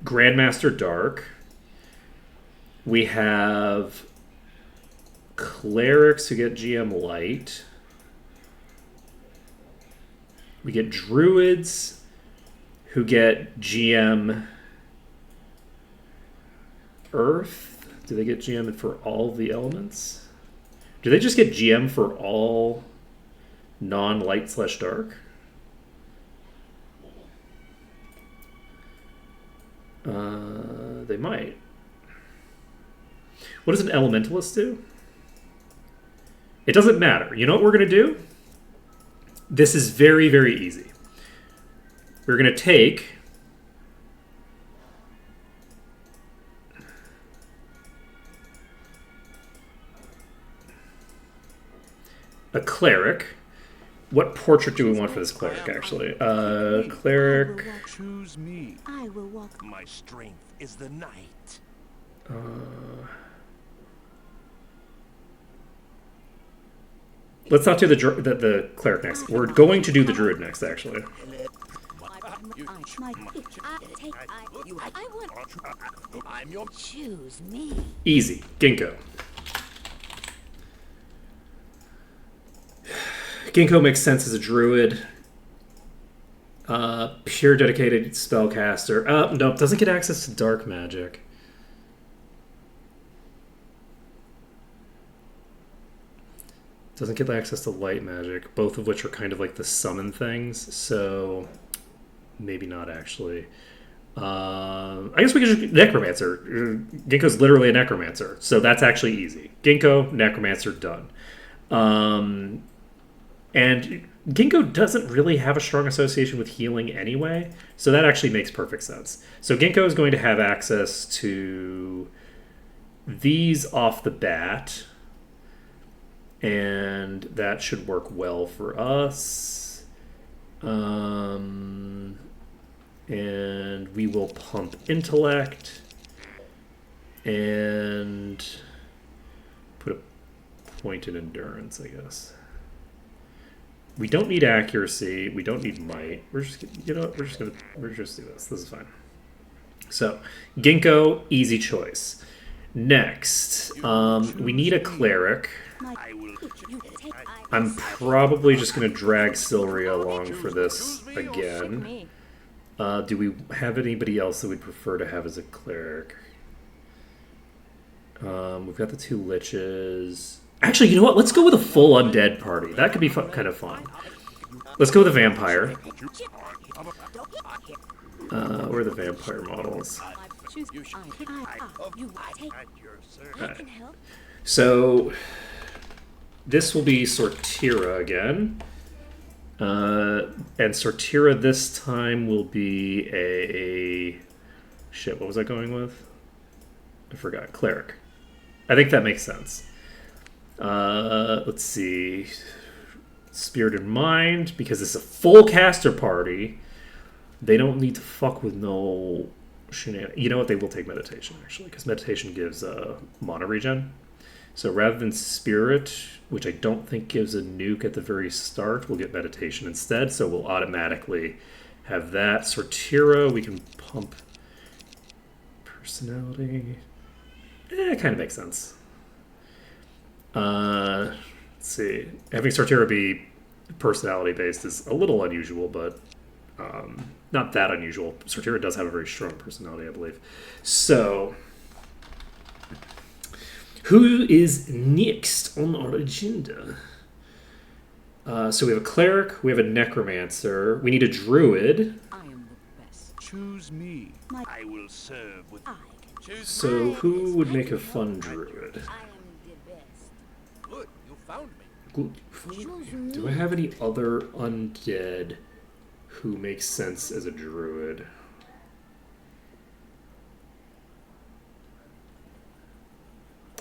Speaker 2: Grandmaster Dark. We have Clerics who get GM Light. We get Druids who get GM Earth. Do they get GM for all the elements? Do they just get GM for all non-light/dark? They might. What does an elementalist do? It doesn't matter. You know what we're going to do? This is very, very easy. We're going to take a cleric. What portrait do we want for this cleric, actually? Cleric.
Speaker 3: Choose me.
Speaker 4: I will walk.
Speaker 3: My strength is the night.
Speaker 2: Let's not do the cleric next. We're going to do the druid next, actually.
Speaker 3: I'm your
Speaker 4: Choose me.
Speaker 2: Easy. Ginkgo. Ginkgo makes sense as a druid. Pure dedicated spellcaster. Nope, doesn't get access to dark magic. Doesn't get access to light magic, both of which are kind of like the summon things, so maybe not actually. I guess we could just Necromancer. Ginkgo's literally a Necromancer, so that's actually easy. Ginkgo, Necromancer, done. And Ginkgo doesn't really have a strong association with healing anyway, so that actually makes perfect sense. So Ginkgo is going to have access to these off the bat, and that should work well for us. And we will pump intellect and put a point in endurance, I guess. We don't need accuracy. We don't need might. We're just, you know what? We're just do this. This is fine. So, Ginkgo, easy choice. Next, we need a cleric. I'm probably just going to drag Silria along for this again. Do we have anybody else that we'd prefer to have as a cleric? We've got the two liches. Actually, you know what? Let's go with a full undead party. That could be kind of fun. Let's go with a vampire. Where are the vampire models?
Speaker 5: Choose.
Speaker 3: You should
Speaker 5: You take.
Speaker 3: at your service.
Speaker 5: I can help.
Speaker 2: So this will be Sortira again. And Sortira this time will be a... Shit, what was I going with? I forgot. Cleric. I think that makes sense. Let's see. Spirit in Mind, because it's a full caster party. They don't need to fuck with no shenanigans. You know what? They will take meditation, actually, because meditation gives mana regen. So rather than Spirit, which I don't think gives a nuke at the very start, we'll get meditation instead. So we'll automatically have that. Sortira, we can pump personality. It kind of makes sense. Let's see. Having Sortira be personality based is a little unusual, but not that unusual. Sortira does have a very strong personality, I believe. So, who is next on our agenda? So we have a cleric, we have a necromancer, we need a druid.
Speaker 5: I am the best.
Speaker 3: Choose me. I will serve with. Choose
Speaker 2: So who would make a fun druid?
Speaker 4: I am the best.
Speaker 3: Good, you found me.
Speaker 2: Do I have any other undead who makes sense as a druid?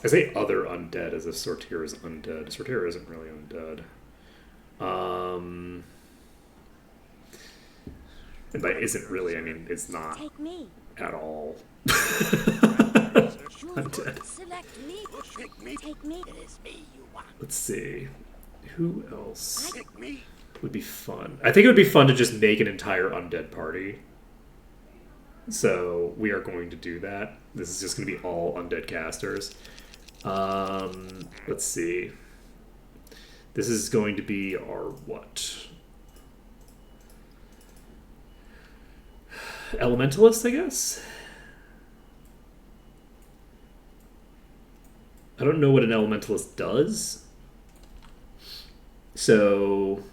Speaker 2: I say other undead as if Sortira is undead. Sortira isn't really undead. And by isn't really, I mean it's not
Speaker 4: Take me.
Speaker 2: at all.
Speaker 4: Choose.
Speaker 2: Undead.
Speaker 4: Select me.
Speaker 3: Pick me.
Speaker 4: Take me.
Speaker 3: It is me you want.
Speaker 2: Let's see. Who else
Speaker 3: Pick me.
Speaker 2: would be fun? I think it would be fun to just make an entire undead party. So we are going to do that. This is just going to be all undead casters. Let's see. This is going to be our what? Elementalist, I guess? I don't know what an elementalist does. So,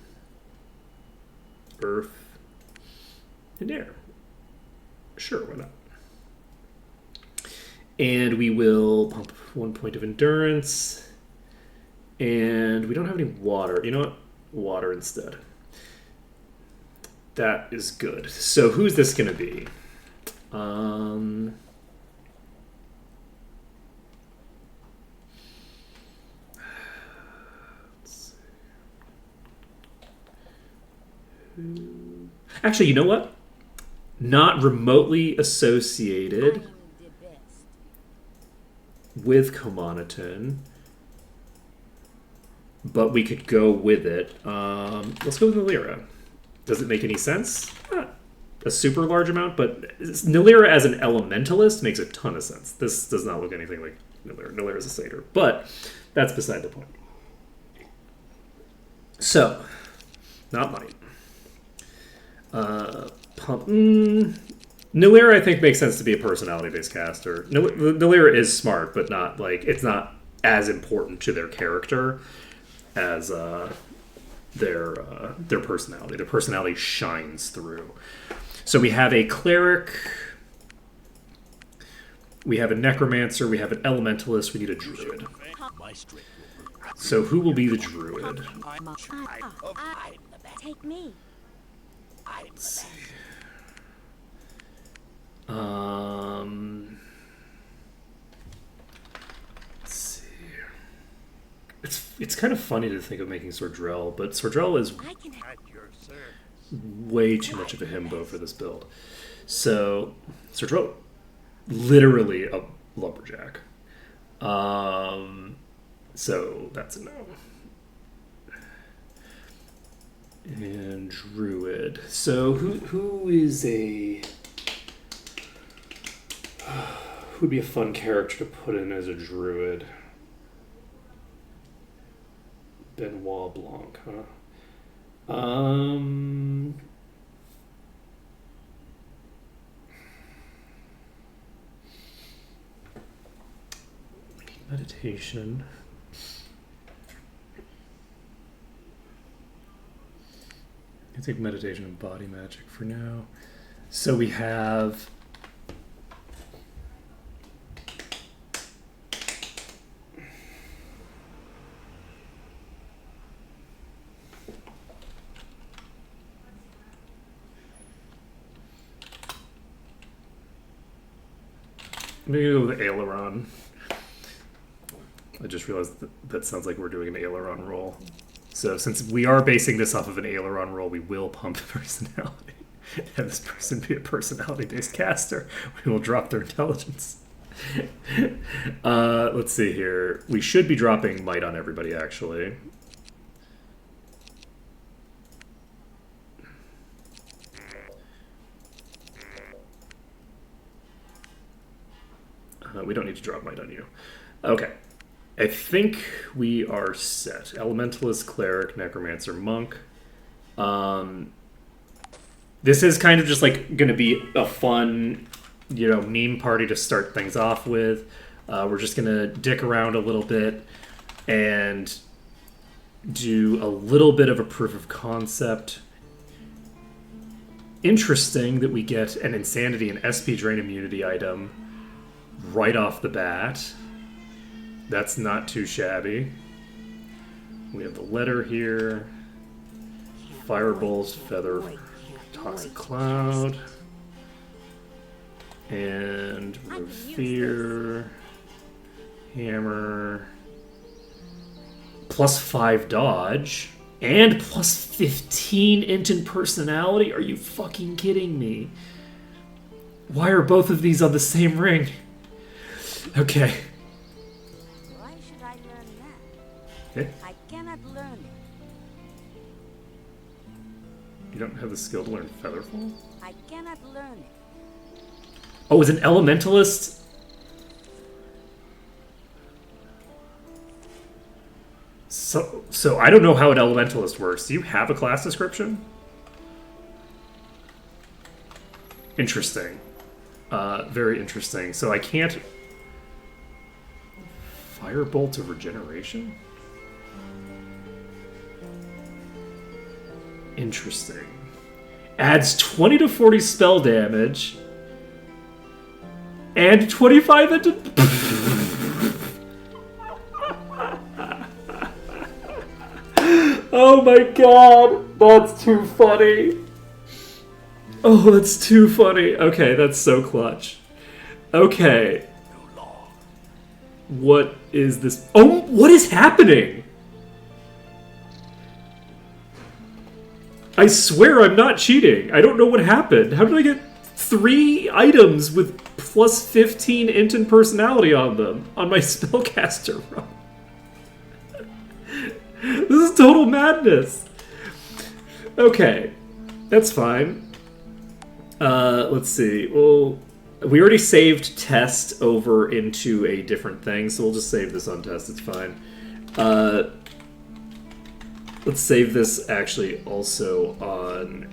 Speaker 2: earth and air. Sure, why not? And we will pump 1 point of endurance. And we don't have any water. You know what? Water instead. That is good. So who's this going to be? Let's see. Actually, you know what? Not remotely
Speaker 4: I
Speaker 2: associated
Speaker 4: am the best.
Speaker 2: with Komanaton, but we could go with it. Let's go with Nalira. Does it make any sense? Not a super large amount, but Nalira as an elementalist makes a ton of sense. This does not look anything like Nalira. Nalira is a satyr, but that's beside the point. So, not might. Nalira, I think, makes sense to be a personality-based caster. Nalira is smart, but not like it's not as important to their character as their personality. Their personality shines through. So we have a cleric, we have a necromancer, we have an elementalist, we need a druid.
Speaker 3: My strength will be.
Speaker 2: So who will be the druid?
Speaker 3: I'm the best.
Speaker 4: Take me.
Speaker 3: I'm the best.
Speaker 2: Let's see. It's kind of funny to think of making Sordrell, but Sordrell is
Speaker 4: I can help.
Speaker 3: At your service.
Speaker 2: way too much of a himbo for this build. So Sordrell, literally a lumberjack. So that's a no. And druid. So who is a who would be a fun character to put in as a druid? Benoit Blanc, huh? We need meditation. I take meditation and body magic for now. So we have Maybe go with aileron. I just realized that sounds like we're doing an aileron roll. So since we are basing this off of an aileron roll, we will pump personality. Have this person be a personality-based caster. We will drop their intelligence. Let's see here. We should be dropping might on everybody, actually. We don't need to drop might on you. Okay. I think we are set. Elementalist, Cleric, Necromancer, Monk. This is kind of just like going to be a fun, meme party to start things off with. We're just going to dick around a little bit and do a little bit of a proof of concept. Interesting that we get an Insanity and SP Drain Immunity item right off the bat. That's not too shabby. We have the letter here. Firebolts, Feather, Toxic Cloud. And Fear. Hammer. +5 dodge. And +15 int personality? Are you fucking kidding me? Why are both of these on the same ring? Okay.
Speaker 4: Why should I learn that?
Speaker 2: Okay.
Speaker 4: I cannot learn it.
Speaker 2: You don't have the skill to learn Featherfall?
Speaker 4: I cannot learn it.
Speaker 2: Oh, is an Elementalist? So I don't know how an Elementalist works. Do you have a class description? Interesting. Very interesting. So I can't... Firebolt of Regeneration? Interesting. Adds 20 to 40 spell damage. And 25 into... Oh my god! That's too funny. Oh, that's too funny. Okay, that's so clutch. Okay. What is this? Oh, what is happening? I swear I'm not cheating. I don't know what happened. How did I get 3 items with +15 int and personality on them on my spellcaster run? This is total madness. Okay, that's fine. Let's see. Well, we already saved test over into a different thing, so we'll just save this on test. It's fine. Let's save this actually also on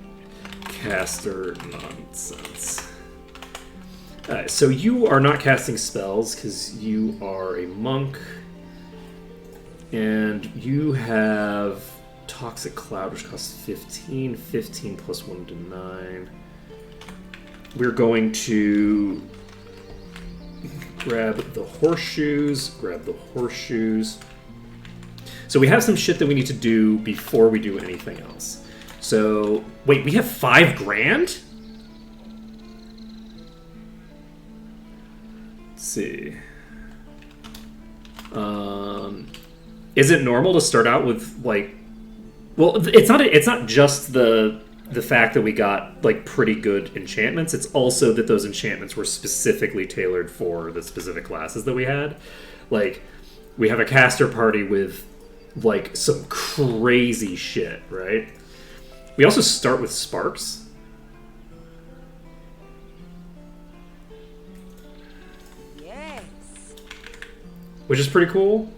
Speaker 2: caster nonsense. So you are not casting spells because you are a monk. And you have Toxic Cloud, which costs 15. 15 plus 1 to 9. We're going to grab the horseshoes. So we have some shit that we need to do before we do anything else. So, wait, we have 5 grand? Let's see. Is it normal to start out with, like... Well, it's not just the fact that we got, like, pretty good enchantments. It's also that those enchantments were specifically tailored for the specific classes that we had. Like, we have a caster party with, like, some crazy shit, right? We also start with sparks.
Speaker 4: Yes.
Speaker 2: Which is pretty cool.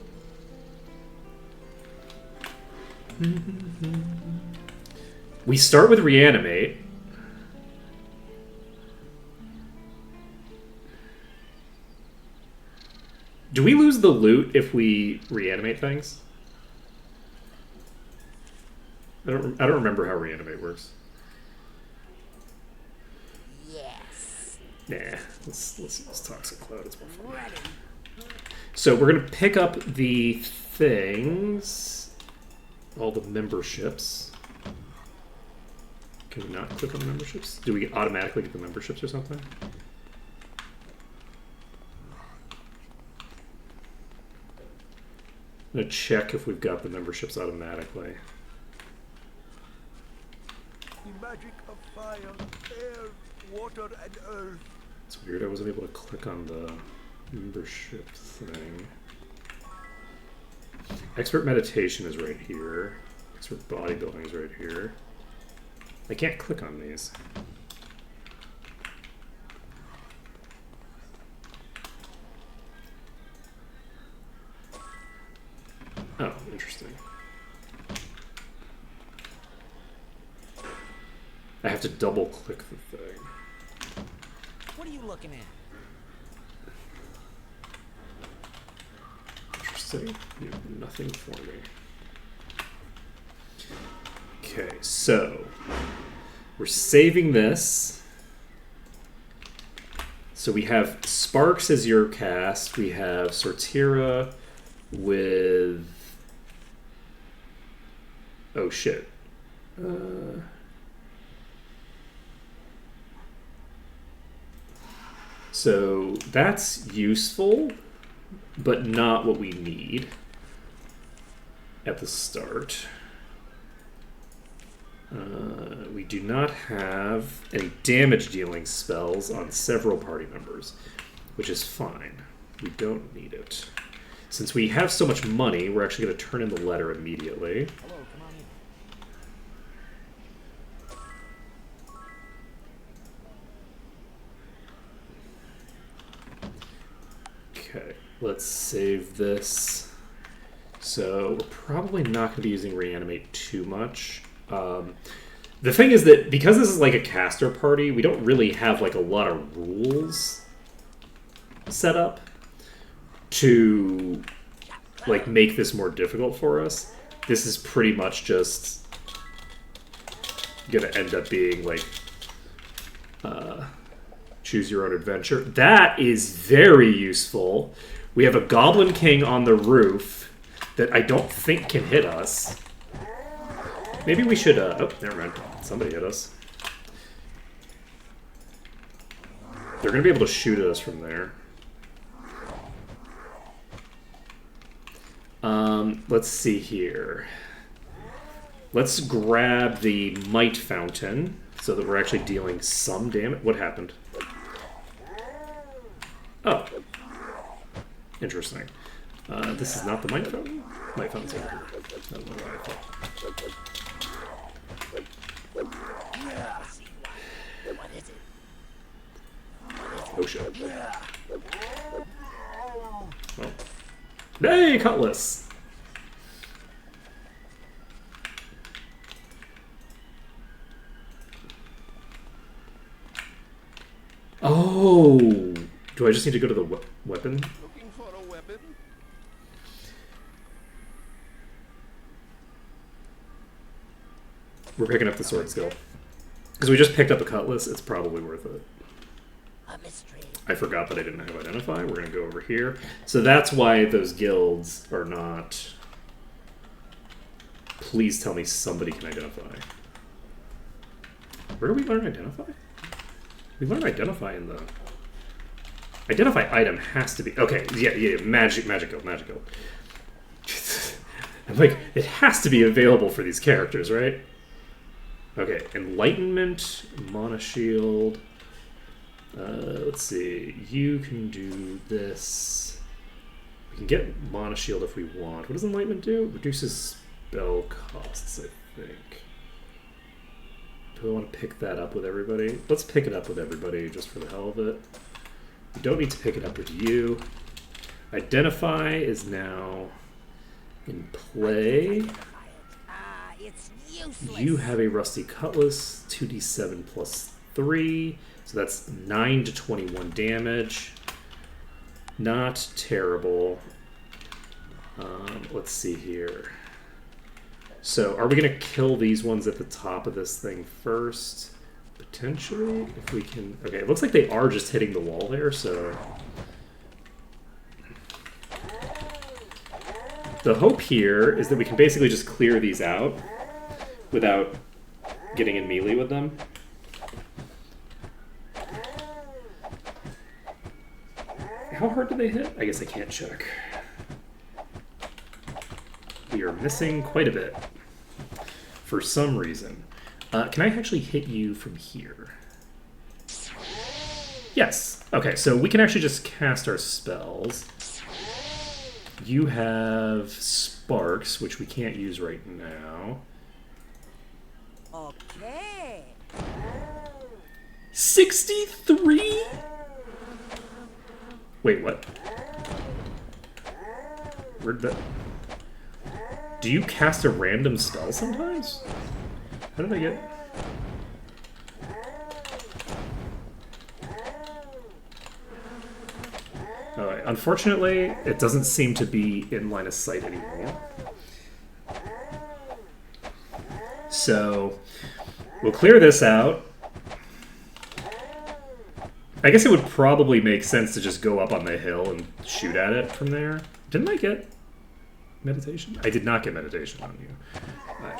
Speaker 2: We start with reanimate. Do we lose the loot if we reanimate things? I don't remember how reanimate works.
Speaker 4: Yes.
Speaker 2: Nah, let's use Toxic Cloud. It's more fun.
Speaker 4: Ready.
Speaker 2: So we're gonna pick up the things, all the memberships. Can we not click on the memberships? Do we automatically get the memberships or something? gonna check if we've got the memberships automatically.
Speaker 3: The magic of fire, air, water, and earth.
Speaker 2: It's weird I wasn't able to click on the membership thing. Expert meditation is right here. Expert bodybuilding is right here. I can't click on these. Oh, interesting. I have to double click the thing.
Speaker 4: What are you looking at?
Speaker 2: Interesting. You have nothing for me. Okay, so we're saving this. So we have Sparks as your cast. We have Sortira with... Oh shit. So that's useful, but not what we need at the start. We do not have any damage dealing spells on several party members, which is fine. We don't need it. Since we have so much money, we're actually going to turn in the letter immediately.
Speaker 4: Hello, come on in.
Speaker 2: Okay, let's save this. So we're probably not going to be using reanimate too much. The thing is that because this is like a caster party, we don't really have like a lot of rules set up to like make this more difficult for us. This is pretty much just gonna end up being like choose your own adventure. That is very useful. We have a Goblin King on the roof that I don't think can hit us. Maybe we should, oh, never mind. Somebody hit us. They're going to be able to shoot at us from there. Let's see here. Let's grab the Might Fountain so that we're actually dealing some damage. What happened? Oh. Interesting. This is not the Might Fountain? Might Fountain's over here. That was what I thought.
Speaker 4: What is it?
Speaker 2: Oh shit. Well. Hey, Cutlass! Oh! Do I just need to go to the weapon?
Speaker 3: Looking for a weapon?
Speaker 2: We're picking up the sword skill. Because we just picked up a Cutlass, it's probably worth it.
Speaker 4: A mystery.
Speaker 2: I forgot that I didn't have Identify. We're going to go over here. So that's why those guilds are not... Please tell me somebody can identify. Where do we learn Identify? We learn Identify in the... Identify item has to be... Okay, yeah, Magic Guild. I'm like, it has to be available for these characters, right? Okay, Enlightenment, Mana Shield... let's see. You can do this. We can get Mana Shield if we want. What does Enlightenment do? Reduces spell costs, I think. Do I want to pick that up with everybody? Let's pick it up with everybody just for the hell of it. We don't need to pick it up with you. Identify is now in play.
Speaker 4: It's useless.
Speaker 2: You have a Rusty Cutlass, 2d7 plus 3. So that's 9 to 21 damage. Not terrible. Let's see here. So are we going to kill these ones at the top of this thing first? Potentially, if we can... Okay, it looks like they are just hitting the wall there, so... The hope here is that we can basically just clear these out without getting in melee with them. How hard do they hit? I guess I can't check. are missing quite a bit for some reason. Can I actually hit you from here? Yes. Okay, so we can actually just cast our spells. You have sparks, which we can't use right now.
Speaker 4: Okay.
Speaker 2: 63? Wait, what? Where'd that... Do you cast a random spell sometimes? How did I get... Alright, unfortunately, it doesn't seem to be in line of sight anymore. So, we'll clear this out. I guess it would probably make sense to just go up on the hill and shoot at it from there. Didn't I get meditation? I did not get meditation on you.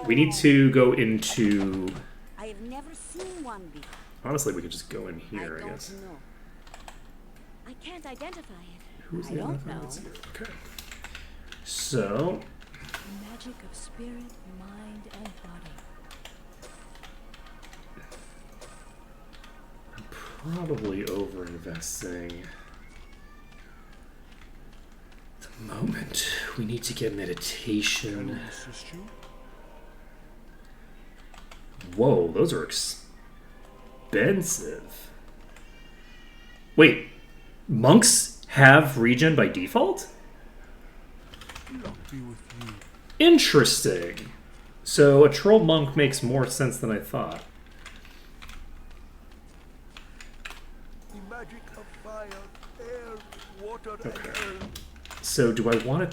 Speaker 2: We need to go into...
Speaker 4: I have never seen one before.
Speaker 2: Honestly, we could just go in here, I guess.
Speaker 4: Know. I can't identify it.
Speaker 2: Who's
Speaker 4: I
Speaker 2: the
Speaker 4: don't
Speaker 2: other
Speaker 4: know.
Speaker 2: ones here? Okay. So...
Speaker 5: The magic of spirit, mind, and body.
Speaker 2: Probably over-investing. At the moment, we need to get meditation. Whoa, those are expensive. Wait, monks have regen by default?
Speaker 3: Luck be with you.
Speaker 2: Interesting. So a troll monk makes more sense than I thought.
Speaker 3: The magic of fire, air, water,
Speaker 2: Okay.
Speaker 3: and earth.
Speaker 2: So do I want to